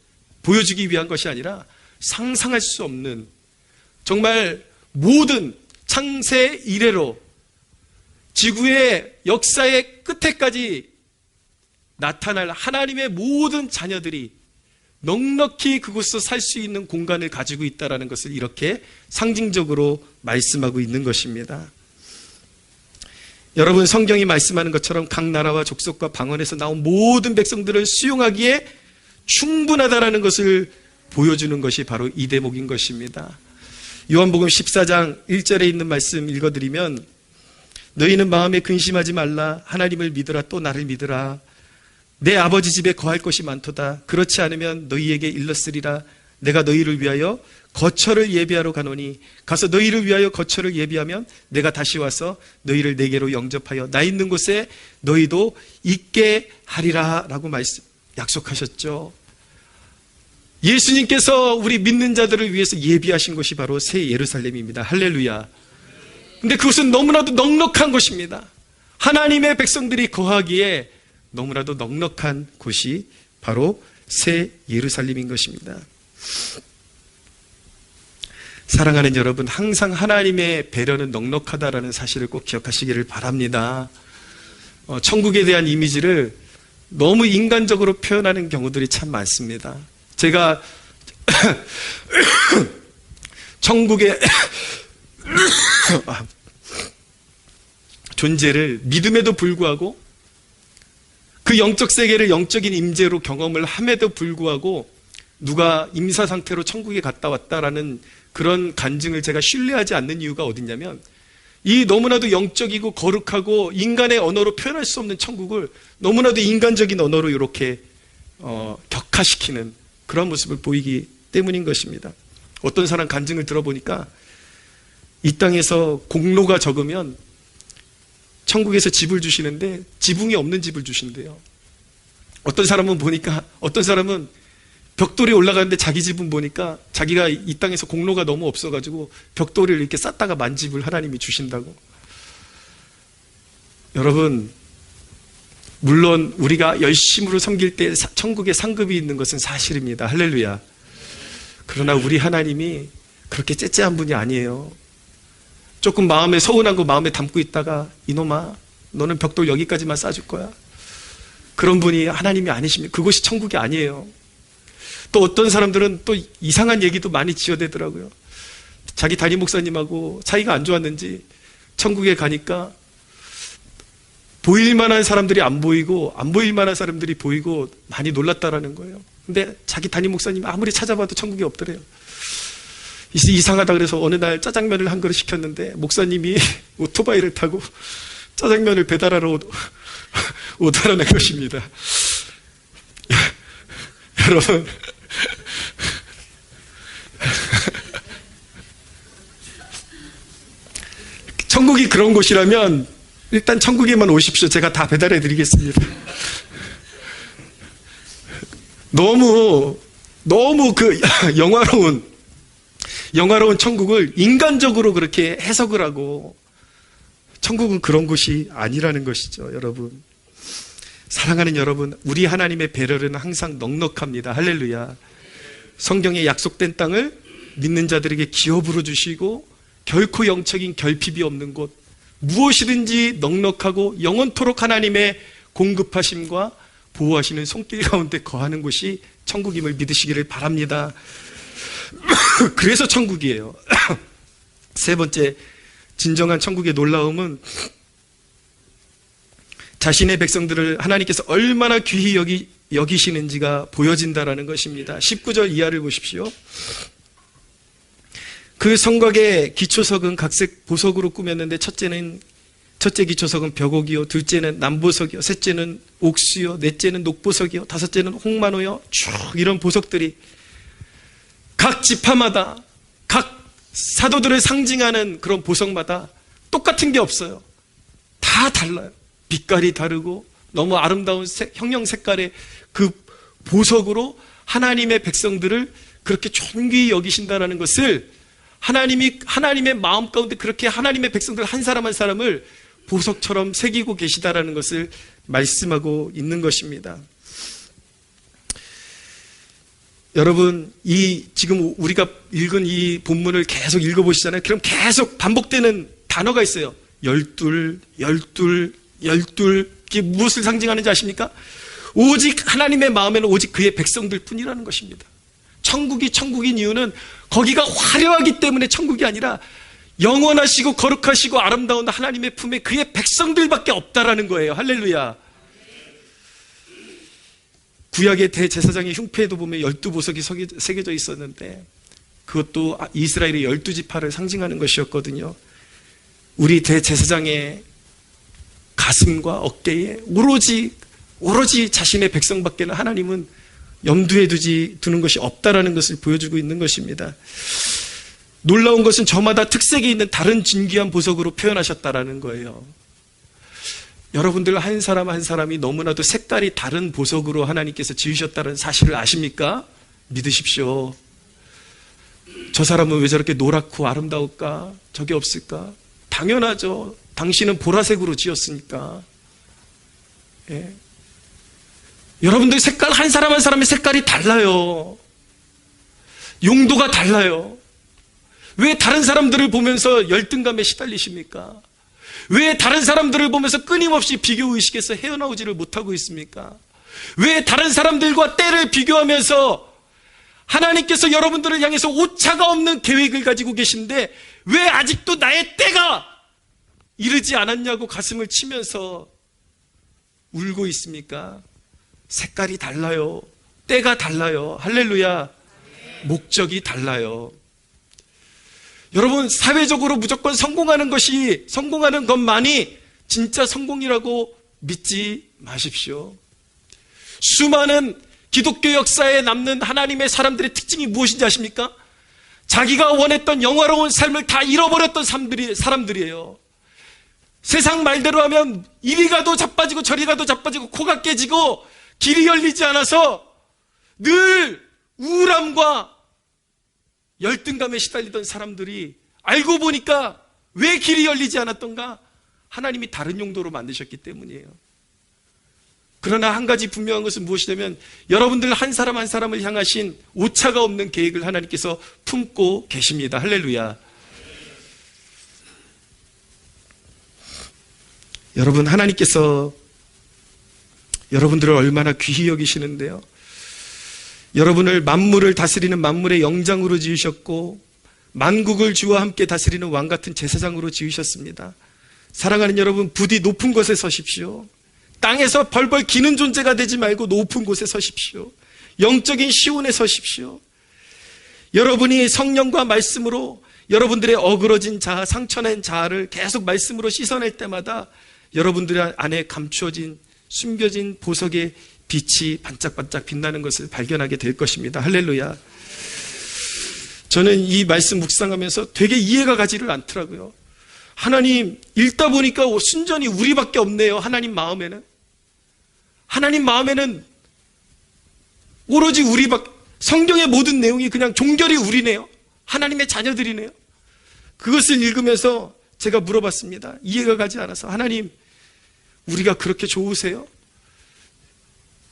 보여주기 위한 것이 아니라 상상할 수 없는, 정말 모든 창세 이래로 지구의 역사의 끝에까지 나타날 하나님의 모든 자녀들이 넉넉히 그곳에서 살 수 있는 공간을 가지고 있다는 것을 이렇게 상징적으로 말씀하고 있는 것입니다. 여러분, 성경이 말씀하는 것처럼 각 나라와 족속과 방언에서 나온 모든 백성들을 수용하기에 충분하다라는 것을 보여주는 것이 바로 이 대목인 것입니다. 요한복음 14장 1절에 있는 말씀 읽어드리면, 너희는 마음에 근심하지 말라. 하나님을 믿으라. 또 나를 믿으라. 내 아버지 집에 거할 것이 많도다. 그렇지 않으면 너희에게 일렀으리라. 내가 너희를 위하여 거처를 예비하러 가노니, 가서 너희를 위하여 거처를 예비하면 내가 다시 와서 너희를 내게로 영접하여 나 있는 곳에 너희도 있게 하리라 라고 약속하셨죠. 예수님께서 우리 믿는 자들을 위해서 예비하신 것이 바로 새 예루살렘입니다. 할렐루야. 근데 그것은 너무나도 넉넉한 곳입니다. 하나님의 백성들이 거하기에 너무나도 넉넉한 곳이 바로 새 예루살렘인 것입니다. 사랑하는 여러분, 항상 하나님의 배려는 넉넉하다라는 사실을 꼭 기억하시기를 바랍니다. 천국에 대한 이미지를 너무 인간적으로 표현하는 경우들이 참 많습니다. 제가 천국의 존재를 믿음에도 불구하고 그 영적 세계를 영적인 임재로 경험을 함에도 불구하고 누가 임사 상태로 천국에 갔다 왔다라는 그런 간증을 제가 신뢰하지 않는 이유가 어딨냐면, 이 너무나도 영적이고 거룩하고 인간의 언어로 표현할 수 없는 천국을 너무나도 인간적인 언어로 이렇게 격화시키는 그런 모습을 보이기 때문인 것입니다. 어떤 사람 간증을 들어보니까 이 땅에서 공로가 적으면 천국에서 집을 주시는데 지붕이 없는 집을 주신대요. 어떤 사람은 보니까, 어떤 사람은 벽돌이 올라가는데 자기 집은 보니까 자기가 이 땅에서 공로가 너무 없어가지고 벽돌을 이렇게 쌓다가 만집을 하나님이 주신다고. 여러분, 물론 우리가 열심으로 섬길 때 천국에 상급이 있는 것은 사실입니다. 할렐루야. 그러나 우리 하나님이 그렇게 째째한 분이 아니에요. 조금 마음에 서운한 거 마음에 담고 있다가, 이놈아, 너는 벽돌 여기까지만 쌓아줄 거야. 그런 분이 하나님이 아니십니다. 그것이 천국이 아니에요. 또 어떤 사람들은 또 이상한 얘기도 많이 지어대더라고요. 자기 담임 목사님하고 사이가 안 좋았는지 천국에 가니까 보일 만한 사람들이 안 보이고 안 보일 만한 사람들이 보이고 많이 놀랐다라는 거예요. 근데 자기 담임 목사님이 아무리 찾아봐도 천국에 없더래요. 이상하다 그래서 어느 날 짜장면을 한 그릇 시켰는데 목사님이 오토바이를 타고 짜장면을 배달하러 오더라는 것입니다. 여러분, 천국이 그런 곳이라면 일단 천국에만 오십시오. 제가 다 배달해 드리겠습니다. 너무 그 영화로운 천국을 인간적으로 그렇게 해석을 하고, 천국은 그런 곳이 아니라는 것이죠. 여러분, 사랑하는 여러분, 우리 하나님의 배려는 항상 넉넉합니다. 할렐루야. 성경에 약속된 땅을 믿는 자들에게 기업으로 주시고 결코 영적인 결핍이 없는 곳, 무엇이든지 넉넉하고 영원토록 하나님의 공급하심과 보호하시는 손길 가운데 거하는 곳이 천국임을 믿으시기를 바랍니다. 그래서 천국이에요. 세 번째, 진정한 천국의 놀라움은 자신의 백성들을 하나님께서 얼마나 귀히 여기시는지가 보여진다라는 것입니다. 19절 이하를 보십시오. 그 성곽의 기초석은 각색 보석으로 꾸몄는데 첫째 기초석은 벽옥이요, 둘째는 남보석이요, 셋째는 옥수요, 넷째는 녹보석이요, 다섯째는 홍만호요. 쭉 이런 보석들이 각 지파마다, 각 사도들을 상징하는 그런 보석마다 똑같은 게 없어요. 다 달라요. 빛깔이 다르고 너무 아름다운 형형 색깔의 그 보석으로 하나님의 백성들을 그렇게 존귀히 여기신다는 것을, 하나님의 마음 가운데 그렇게 하나님의 백성들 한 사람 한 사람을 보석처럼 새기고 계시다라는 것을 말씀하고 있는 것입니다. 여러분, 지금 우리가 읽은 이 본문을 계속 읽어보시잖아요. 그럼 계속 반복되는 단어가 있어요. 열둘. 이게 무엇을 상징하는지 아십니까? 오직 하나님의 마음에는 오직 그의 백성들 뿐이라는 것입니다. 천국이 천국인 이유는 거기가 화려하기 때문에 천국이 아니라 영원하시고 거룩하시고 아름다운 하나님의 품에 그의 백성들밖에 없다라는 거예요. 할렐루야. 구약의 대제사장의 흉패에도 보면 12보석이 새겨져 있었는데 그것도 이스라엘의 12지파를 상징하는 것이었거든요. 우리 대제사장의 가슴과 어깨에 오로지 자신의 백성밖에는 하나님은 염두에 두는 것이 없다라는 것을 보여주고 있는 것입니다. 놀라운 것은 저마다 특색이 있는 다른 진귀한 보석으로 표현하셨다라는 거예요. 여러분들 한 사람 한 사람이 너무나도 색깔이 다른 보석으로 하나님께서 지으셨다는 사실을 아십니까? 믿으십시오. 저 사람은 왜 저렇게 노랗고 아름다울까? 저게 없을까? 당연하죠. 당신은 보라색으로 지었으니까. 예. 여러분들 색깔, 한 사람 한 사람의 색깔이 달라요. 용도가 달라요. 왜 다른 사람들을 보면서 열등감에 시달리십니까? 왜 다른 사람들을 보면서 끊임없이 비교의식에서 헤어나오지를 못하고 있습니까? 왜 다른 사람들과 때를 비교하면서 하나님께서 여러분들을 향해서 오차가 없는 계획을 가지고 계신데 왜 아직도 나의 때가 이르지 않았냐고 가슴을 치면서 울고 있습니까? 색깔이 달라요. 때가 달라요. 할렐루야. 목적이 달라요. 여러분, 사회적으로 무조건 성공하는 것만이 진짜 성공이라고 믿지 마십시오. 수많은 기독교 역사에 남는 하나님의 사람들의 특징이 무엇인지 아십니까? 자기가 원했던 영화로운 삶을 다 잃어버렸던 사람들이에요. 세상 말대로 하면 이리 가도 자빠지고 저리 가도 자빠지고 코가 깨지고 길이 열리지 않아서 늘 우울함과 열등감에 시달리던 사람들이 알고 보니까 왜 길이 열리지 않았던가? 하나님이 다른 용도로 만드셨기 때문이에요. 그러나 한 가지 분명한 것은 무엇이냐면 여러분들 한 사람 한 사람을 향하신 오차가 없는 계획을 하나님께서 품고 계십니다. 할렐루야. 여러분, 하나님께서 여러분들을 얼마나 귀히 여기시는데요. 여러분을 만물을 다스리는 만물의 영장으로 지으셨고 만국을 주와 함께 다스리는 왕같은 제사장으로 지으셨습니다. 사랑하는 여러분, 부디 높은 곳에 서십시오. 땅에서 벌벌 기는 존재가 되지 말고 높은 곳에 서십시오. 영적인 시온에 서십시오. 여러분이 성령과 말씀으로 여러분들의 어그러진 자아, 상처낸 자아를 계속 말씀으로 씻어낼 때마다 여러분들 안에 감추어진 숨겨진 보석의 빛이 반짝반짝 빛나는 것을 발견하게 될 것입니다. 할렐루야. 저는 이 말씀 묵상하면서 되게 이해가 가지를 않더라고요. 하나님, 읽다 보니까 순전히 우리밖에 없네요. 하나님 마음에는 오로지 우리밖에, 성경의 모든 내용이 그냥 종결이 우리네요. 하나님의 자녀들이네요. 그것을 읽으면서 제가 물어봤습니다. 이해가 가지 않아서. 하나님, 우리가 그렇게 좋으세요?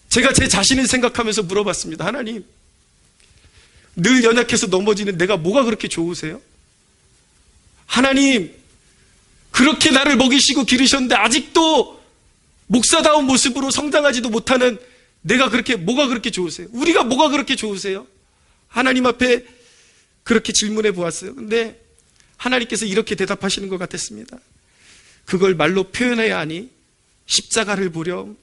제가 제 자신을 생각하면서 물어봤습니다. 하나님, 늘 연약해서 넘어지는 내가 뭐가 그렇게 좋으세요? 하나님, 그렇게 나를 먹이시고 기르셨는데 아직도 목사다운 모습으로 성장하지도 못하는 내가 뭐가 그렇게 좋으세요? 우리가 뭐가 그렇게 좋으세요? 하나님 앞에 그렇게 질문해 보았어요. 근데 하나님께서 이렇게 대답하시는 것 같았습니다. 그걸 말로 표현해야 하니 십자가를 보렴.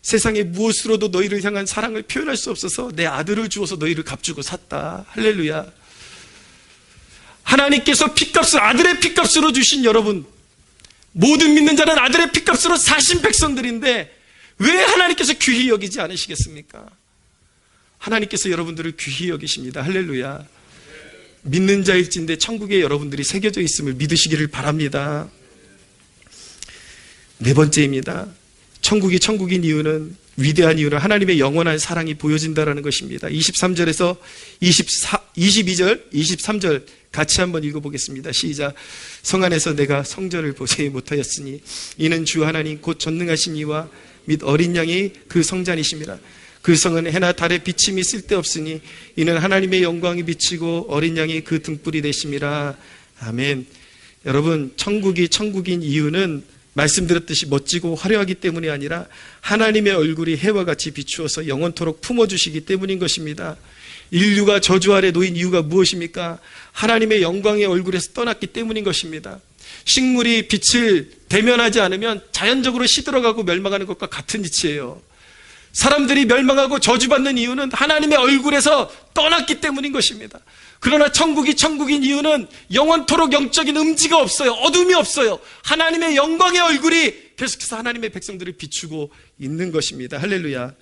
세상에 무엇으로도 너희를 향한 사랑을 표현할 수 없어서 내 아들을 주어서 너희를 값주고 샀다. 할렐루야. 하나님께서 아들의 핏값으로 주신 여러분, 모든 믿는 자는 아들의 핏값으로 사신 백성들인데 왜 하나님께서 귀히 여기지 않으시겠습니까? 하나님께서 여러분들을 귀히 여기십니다. 할렐루야. 믿는 자일진데 천국에 여러분들이 새겨져 있음을 믿으시기를 바랍니다. 네 번째입니다. 천국이 천국인 이유는, 위대한 이유는 하나님의 영원한 사랑이 보여진다는 것입니다. 23절에서 22절, 23절 같이 한번 읽어보겠습니다. 시작. 성 안에서 내가 성전을 보지 못하였으니 이는 주 하나님 곧 전능하신 이와 및 어린 양이 그 성전이심이라. 그 성은 해나 달의 비침이 쓸데없으니 이는 하나님의 영광이 비치고 어린 양이 그 등불이 되심이라. 아멘. 여러분, 천국이 천국인 이유는 말씀드렸듯이 멋지고 화려하기 때문이 아니라 하나님의 얼굴이 해와 같이 비추어서 영원토록 품어주시기 때문인 것입니다. 인류가 저주 아래 놓인 이유가 무엇입니까? 하나님의 영광의 얼굴에서 떠났기 때문인 것입니다. 식물이 빛을 대면하지 않으면 자연적으로 시들어가고 멸망하는 것과 같은 이치예요. 사람들이 멸망하고 저주받는 이유는 하나님의 얼굴에서 떠났기 때문인 것입니다. 그러나 천국이 천국인 이유는 영원토록 영적인 음지가 없어요. 어둠이 없어요. 하나님의 영광의 얼굴이 계속해서 하나님의 백성들을 비추고 있는 것입니다. 할렐루야.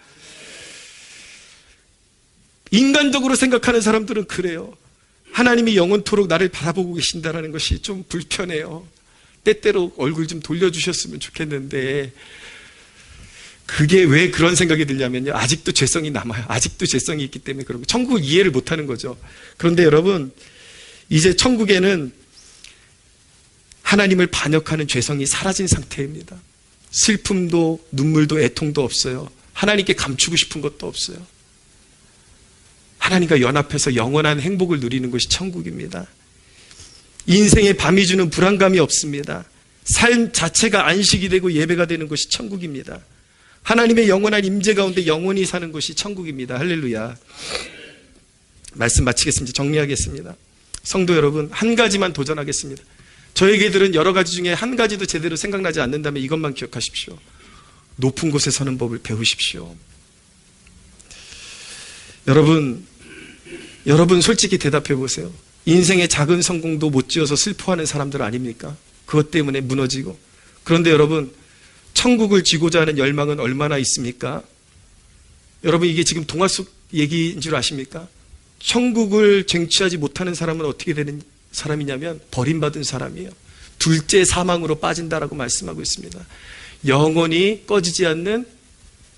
인간적으로 생각하는 사람들은 그래요. 하나님이 영원토록 나를 바라보고 계신다는 것이 좀 불편해요. 때때로 얼굴 좀 돌려주셨으면 좋겠는데, 그게 왜 그런 생각이 들냐면요, 아직도 죄성이 남아요. 아직도 죄성이 있기 때문에 그런 거. 천국을 이해를 못하는 거죠. 그런데 여러분, 이제 천국에는 하나님을 반역하는 죄성이 사라진 상태입니다. 슬픔도 눈물도 애통도 없어요. 하나님께 감추고 싶은 것도 없어요. 하나님과 연합해서 영원한 행복을 누리는 것이 천국입니다. 인생의 밤이 주는 불안감이 없습니다. 삶 자체가 안식이 되고 예배가 되는 것이 천국입니다. 하나님의 영원한 임재 가운데 영원히 사는 것이 천국입니다. 할렐루야. 말씀 마치겠습니다. 정리하겠습니다. 성도 여러분, 한 가지만 도전하겠습니다. 저에게들은 여러 가지 중에 한 가지도 제대로 생각나지 않는다면 이것만 기억하십시오. 높은 곳에 서는 법을 배우십시오. 여러분 솔직히 대답해 보세요. 인생의 작은 성공도 못 지어서 슬퍼하는 사람들 아닙니까? 그것 때문에 무너지고. 그런데 여러분, 천국을 지고자 하는 열망은 얼마나 있습니까? 여러분, 이게 지금 동화 속 얘기인 줄 아십니까? 천국을 쟁취하지 못하는 사람은 어떻게 되는 사람이냐면 버림받은 사람이에요. 둘째 사망으로 빠진다라고 말씀하고 있습니다. 영원히 꺼지지 않는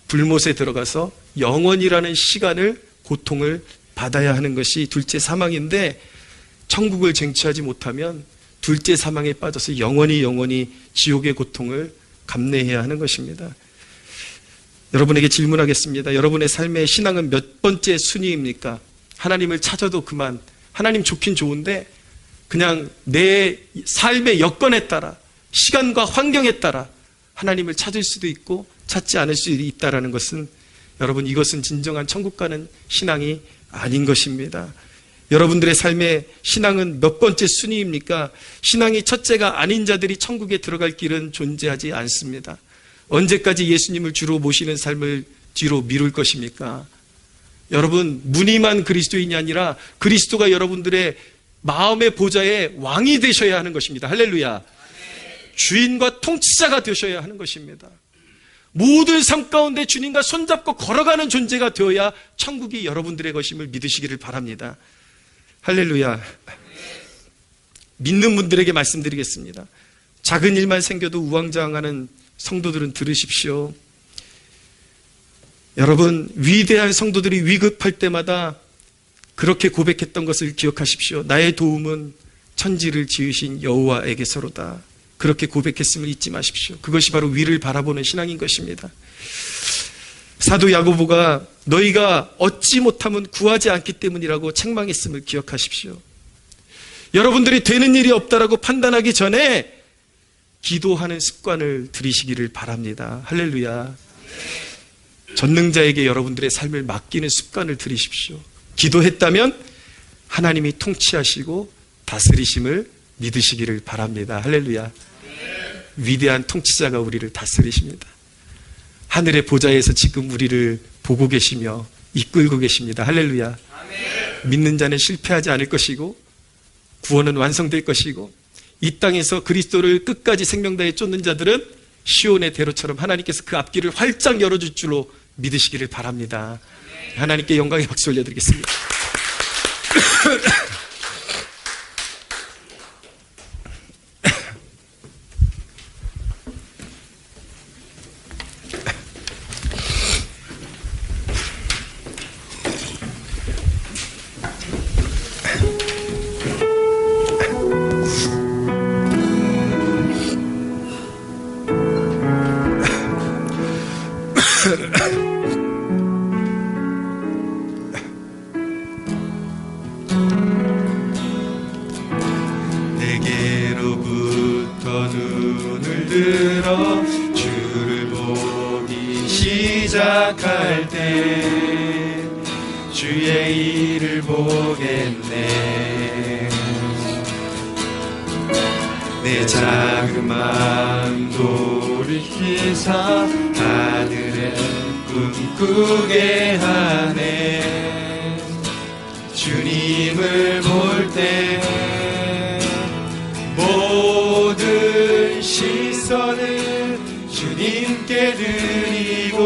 불못에 들어가서 영원이라는 시간을, 고통을 받아야 하는 것이 둘째 사망인데, 천국을 쟁취하지 못하면 둘째 사망에 빠져서 영원히 지옥의 고통을 감내해야 하는 것입니다. 여러분에게 질문하겠습니다. 여러분의 삶의 신앙은 몇 번째 순위입니까? 하나님을 찾아도 그만, 하나님 좋긴 좋은데 그냥 내 삶의 여건에 따라, 시간과 환경에 따라 하나님을 찾을 수도 있고 찾지 않을 수도 있다는 것은, 여러분, 이것은 진정한 천국 가는 신앙이 아닌 것입니다. 여러분들의 삶의 신앙은 몇 번째 순위입니까? 신앙이 첫째가 아닌 자들이 천국에 들어갈 길은 존재하지 않습니다. 언제까지 예수님을 주로 모시는 삶을 뒤로 미룰 것입니까? 여러분, 무늬만 그리스도인이 아니라 그리스도가 여러분들의 마음의 보좌의 왕이 되셔야 하는 것입니다. 할렐루야. 주인과 통치자가 되셔야 하는 것입니다. 모든 삶 가운데 주님과 손잡고 걸어가는 존재가 되어야 천국이 여러분들의 것임을 믿으시기를 바랍니다. 할렐루야. 믿는 분들에게 말씀드리겠습니다. 작은 일만 생겨도 우왕좌왕하는 성도들은 들으십시오. 여러분, 위대한 성도들이 위급할 때마다 그렇게 고백했던 것을 기억하십시오. 나의 도움은 천지를 지으신 여호와에게서로다. 그렇게 고백했음을 잊지 마십시오. 그것이 바로 위를 바라보는 신앙인 것입니다. 사도 야고보가 너희가 얻지 못하면 구하지 않기 때문이라고 책망했음을 기억하십시오. 여러분들이 되는 일이 없다라고 판단하기 전에 기도하는 습관을 들이시기를 바랍니다. 할렐루야. 전능자에게 여러분들의 삶을 맡기는 습관을 들이십시오. 기도했다면 하나님이 통치하시고 다스리심을 믿으시기를 바랍니다. 할렐루야. 위대한 통치자가 우리를 다스리십니다. 하늘의 보좌에서 지금 우리를 보고 계시며 이끌고 계십니다. 할렐루야. 믿는 자는 실패하지 않을 것이고 구원은 완성될 것이고, 이 땅에서 그리스도를 끝까지 생명다해 쫓는 자들은 시온의 대로처럼 하나님께서 그 앞길을 활짝 열어줄 줄로 믿으시기를 바랍니다. 하나님께 영광의 박수 올려드리겠습니다. 내게로부터 눈을 들어 주를 보기 시작할 때 주의 일을 보겠네. 내 작은 마음 돌이키사 하늘에 꿈꾸게 하네. 주님을 볼 때 모든 시선을 주님께 드리고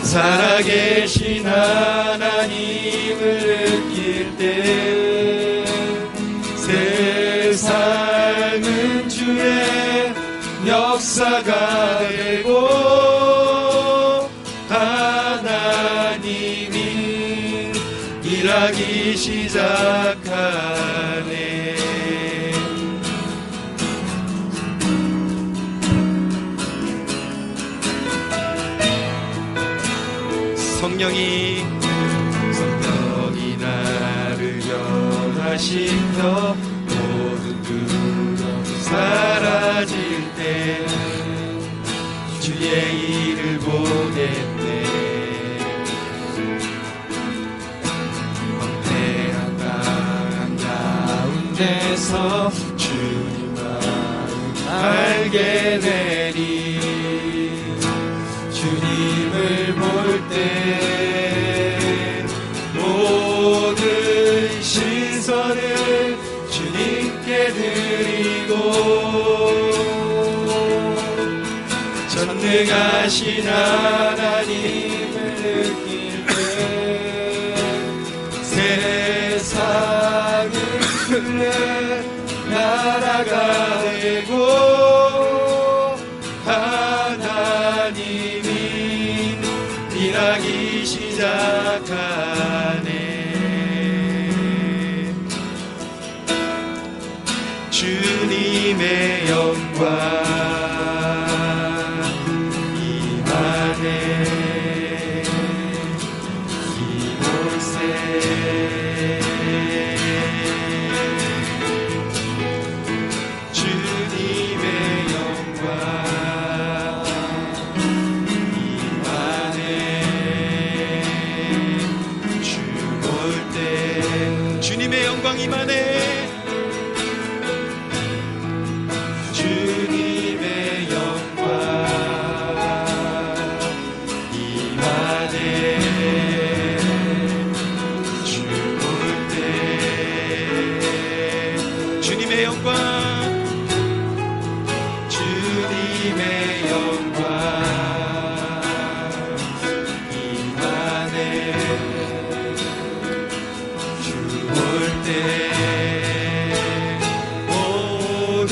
살아계신 하나님을 느낄 때 새 삶은 주의 역사가 되고 하나님이 일하기 시작하네. 성령이 나를 변화시켜 모든 두려움 사라질 때 주의 일을 보겠네. 황폐한 땅 가운데서 주님 마음 알게 되리. 주님을 볼 때 모든 시선을 주님께 드리고 전능하신 하나님을 느낄 때 세상을 끝내 나라가 되고 하나님이 일하기 시작하네. 주님의 영광 임하네 이곳에. 주님의 영광 임하네. 주 볼 때 주님의 영광 임하네. 주님의 영광 임하네. 주 볼 때 주님의 영광 주님의 영광 임하네. 주 볼 때 모든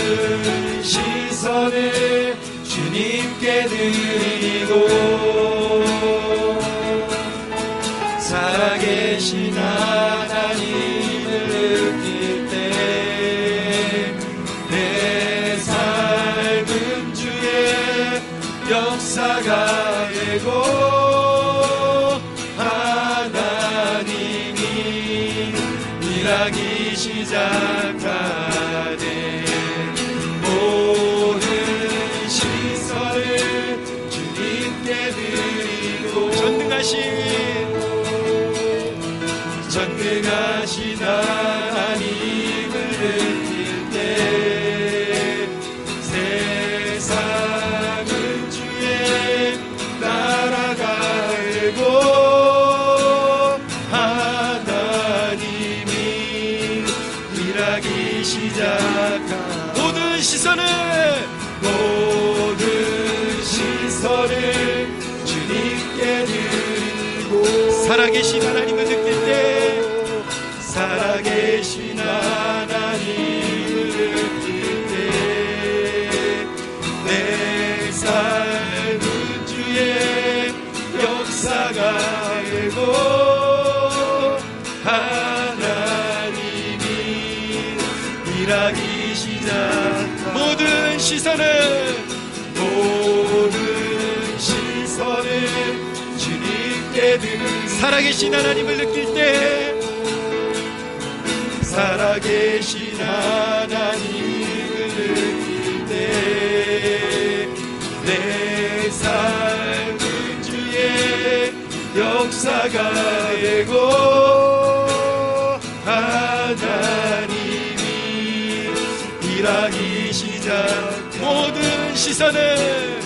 시선을 주님께 드리고 살아계신 하나님을 느낄 때 내 삶은 주의 역사가 되고 하나님이 일하기 시작하네. 모든 시선을 주님께 드리고 전능하신 하나님을 느낄 때 세상은 주의 나라가 되고 하나님이 일하기 시작한 모든 시선을 주님께 드리고 살아계신 하나님을 느낄 때 살아계신 하나님을 느낄 때 내 삶은 주의 역사가 되고 하나님이 일하기 시작한 모든 시선을 주님께 드리고 살아계신 하나님을 느낄 때 살아계신 하나님을 느낄 때 내 삶은 주의 역사가 되고 하나님이 일하기 시작. 모든 시선을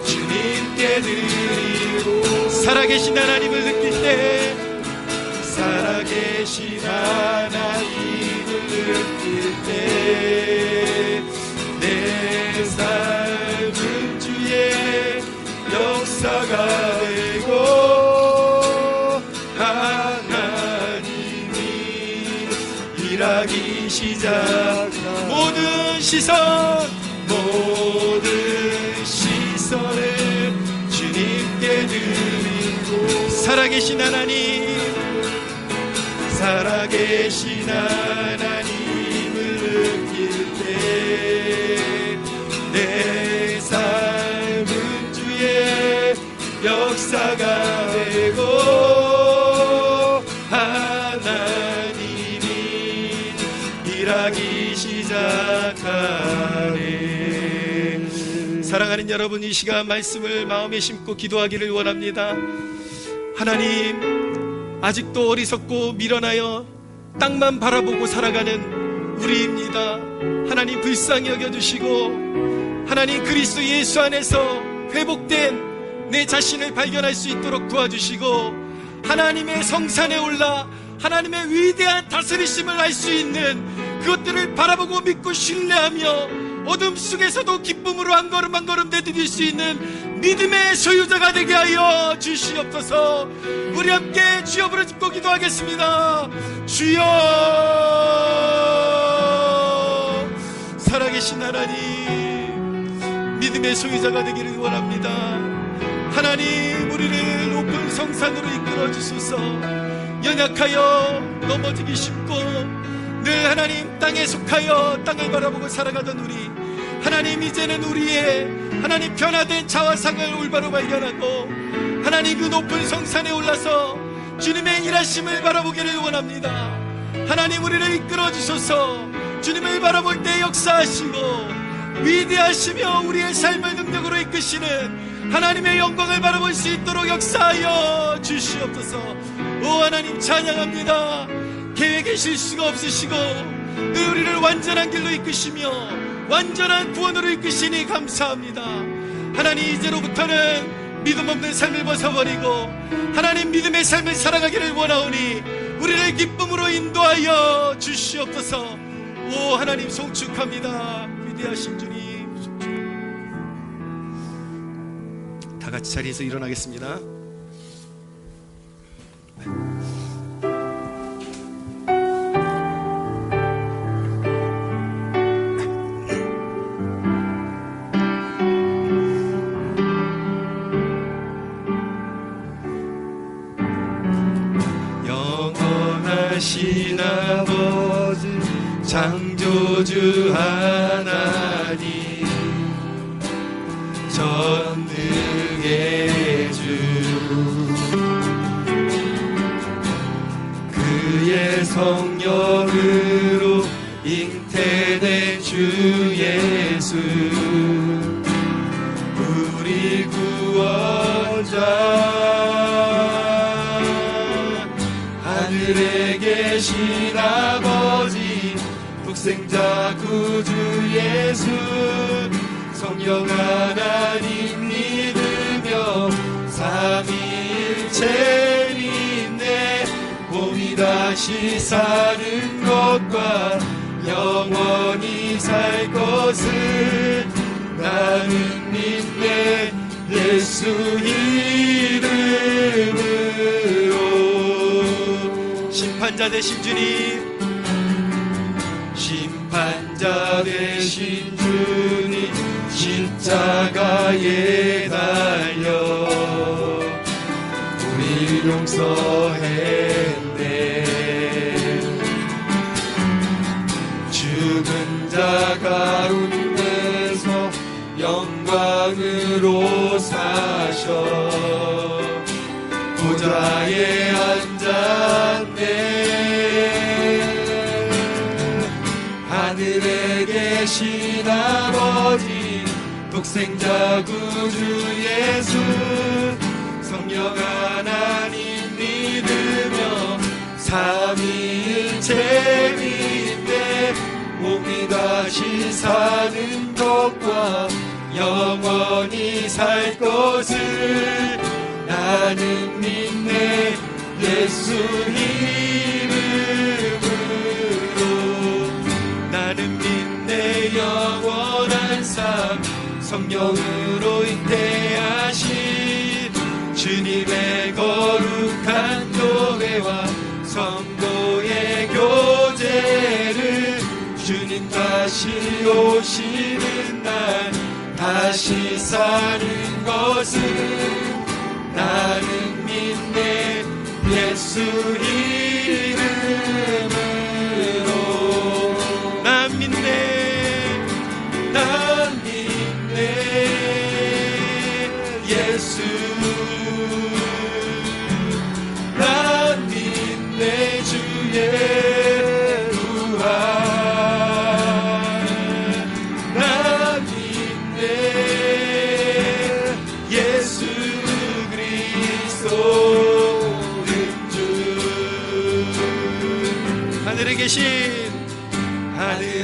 주님께 드리고 살아계신 하나님을 느낄 때 살아계신 하나님을 느낄 때 내 삶은 주의 역사가 되고 하나님이 일하기 시작한 모든 시선을 주님께 드리고 살아계신 하나님 살아계신 하나님을 느낄 때 내 삶은 주의 생각하네. 사랑하는 여러분, 이 시간 말씀을 마음에 심고 기도하기를 원합니다. 하나님, 아직도 어리석고 미련하여 땅만 바라보고 살아가는 우리입니다. 하나님, 불쌍히 여겨주시고 하나님, 그리스도 예수 안에서 회복된 내 자신을 발견할 수 있도록 도와주시고, 하나님의 성산에 올라 하나님의 위대한 다스리심을 알 수 있는 그것들을 바라보고 믿고 신뢰하며 어둠 속에서도 기쁨으로 한 걸음 한 걸음 내디딜 수 있는 믿음의 소유자가 되게 하여 주시옵소서. 우리 함께 주여 부르짖고 기도하겠습니다. 주여, 살아계신 하나님, 믿음의 소유자가 되기를 원합니다. 하나님, 우리를 높은 성산으로 이끌어 주소서. 연약하여 넘어지기 쉽고 늘 하나님 땅에 속하여 땅을 바라보고 살아가던 우리, 하나님, 이제는 우리의 하나님 변화된 자화상을 올바로 발견하고 하나님 그 높은 성산에 올라서 주님의 일하심을 바라보기를 원합니다. 하나님, 우리를 이끌어 주소서. 주님을 바라볼 때 역사하시고 위대하시며 우리의 삶을 능력으로 이끄시는 하나님의 영광을 바라볼 수 있도록 역사하여 주시옵소서. 오 하나님, 찬양합니다. 계획에 실수가 없으시고 늘 우리를 완전한 길로 이끄시며 완전한 구원으로 이끄시니 감사합니다. 하나님, 이제로부터는 믿음 없는 삶을 벗어버리고 하나님 믿음의 삶을 살아가기를 원하오니 우리를 기쁨으로 인도하여 주시옵소서. 오 하나님, 송축합니다. 위대하신 주님, 다 같이 자리에서 일어나겠습니다. 영원하신 아버지 창조주 하나님, 전능의 주, 그의 성령으로 잉태된 주 예수, 우리 구원자, 하늘에 계신 아버지, 독생자 구주 예수, 성령 하나님 믿으며 삼위일체 믿네. 몸이 다시 사는 것과 영원히 살 것을 나는 믿네. 예수 이름으로. 심판자 되신 주님, 심판자 되신 주님, 십자가에 달려 우리 용서했네. 죽은 자 가운데서 영광으로 사셔 보좌에 앉았네. 하늘에 계신 아버지, 독생자 구주 예수, 성령 하나님 믿으며 삼위일체 믿네. 몸이 다시 사는 것과 영원히 살 것을 나는 믿네. 예수 이름으로. 나는 믿네. 영원한 삶 성령으로 잉태하신 주님의 거룩한 교회와 성도의 교제를, 주님 다시 오시는 날 다시 사는 것을 나는 믿네. 예수 이름으로. 난 믿네. 난 믿네. 예수. 난 믿네. 주의 부활.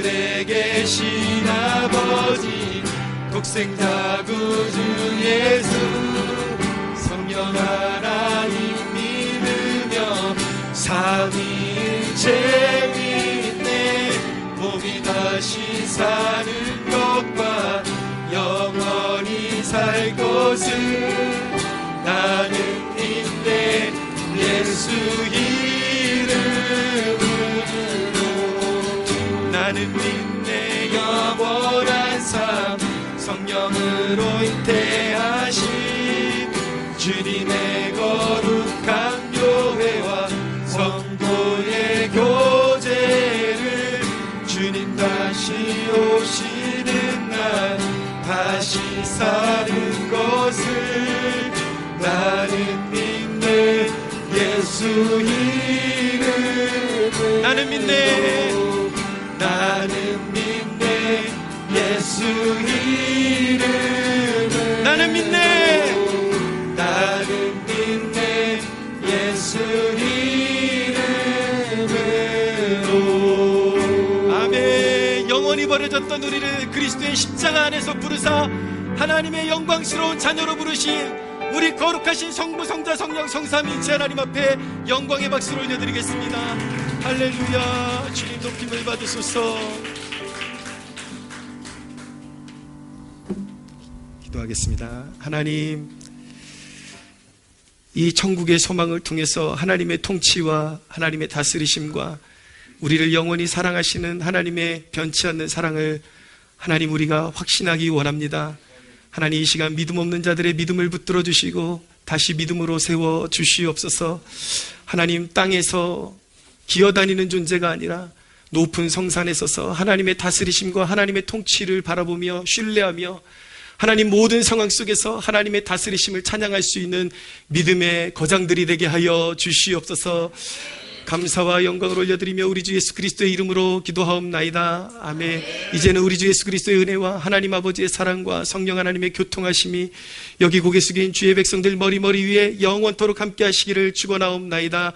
하늘에 계신 아버지 독생자 구주 예수 성령 하나님 믿으며 삼위일체 믿네 몸이 다시 사는 것과 영원히 살 것을 나는 믿네 예수 이름으로 나는 믿네 영원한 삶 성령으로 잉태하신 주님의 거룩한 교회와 성도의 교제를 주님 다시 오시는 날 다시 사는 것을 나는 믿네 예수 이름으로 나는 믿네 예수 이름으로 나는 믿네 예수 이름으로 아멘. 영원히 버려졌던 우리를 그리스도의 십자가 안에서 부르사 하나님의 영광스러운 자녀로 부르신 우리 거룩하신 성부 성자 성령 성삼위일체 하나님 앞에 영광의 박수를 올려드리겠습니다. 할렐루야. 주님 높임을 받으소서. 기도하겠습니다. 하나님, 이 천국의 소망을 통해서 하나님의 통치와 하나님의 다스리심과 우리를 영원히 사랑하시는 하나님의 변치 않는 사랑을 하나님 우리가 확신하기 원합니다. 하나님, 이 시간 믿음 없는 자들의 믿음을 붙들어 주시고 다시 믿음으로 세워 주시옵소서. 하나님, 땅에서 기어다니는 존재가 아니라 높은 성산에 서서 하나님의 다스리심과 하나님의 통치를 바라보며 신뢰하며 하나님 모든 상황 속에서 하나님의 다스리심을 찬양할 수 있는 믿음의 거장들이 되게 하여 주시옵소서. 감사와 영광을 올려드리며 우리 주 예수 그리스도의 이름으로 기도하옵나이다. 아멘. 이제는 우리 주 예수 그리스도의 은혜와 하나님 아버지의 사랑과 성령 하나님의 교통하심이 여기 고개 숙인 주의 백성들 머리 위에 영원토록 함께 하시기를 축원하옵나이다.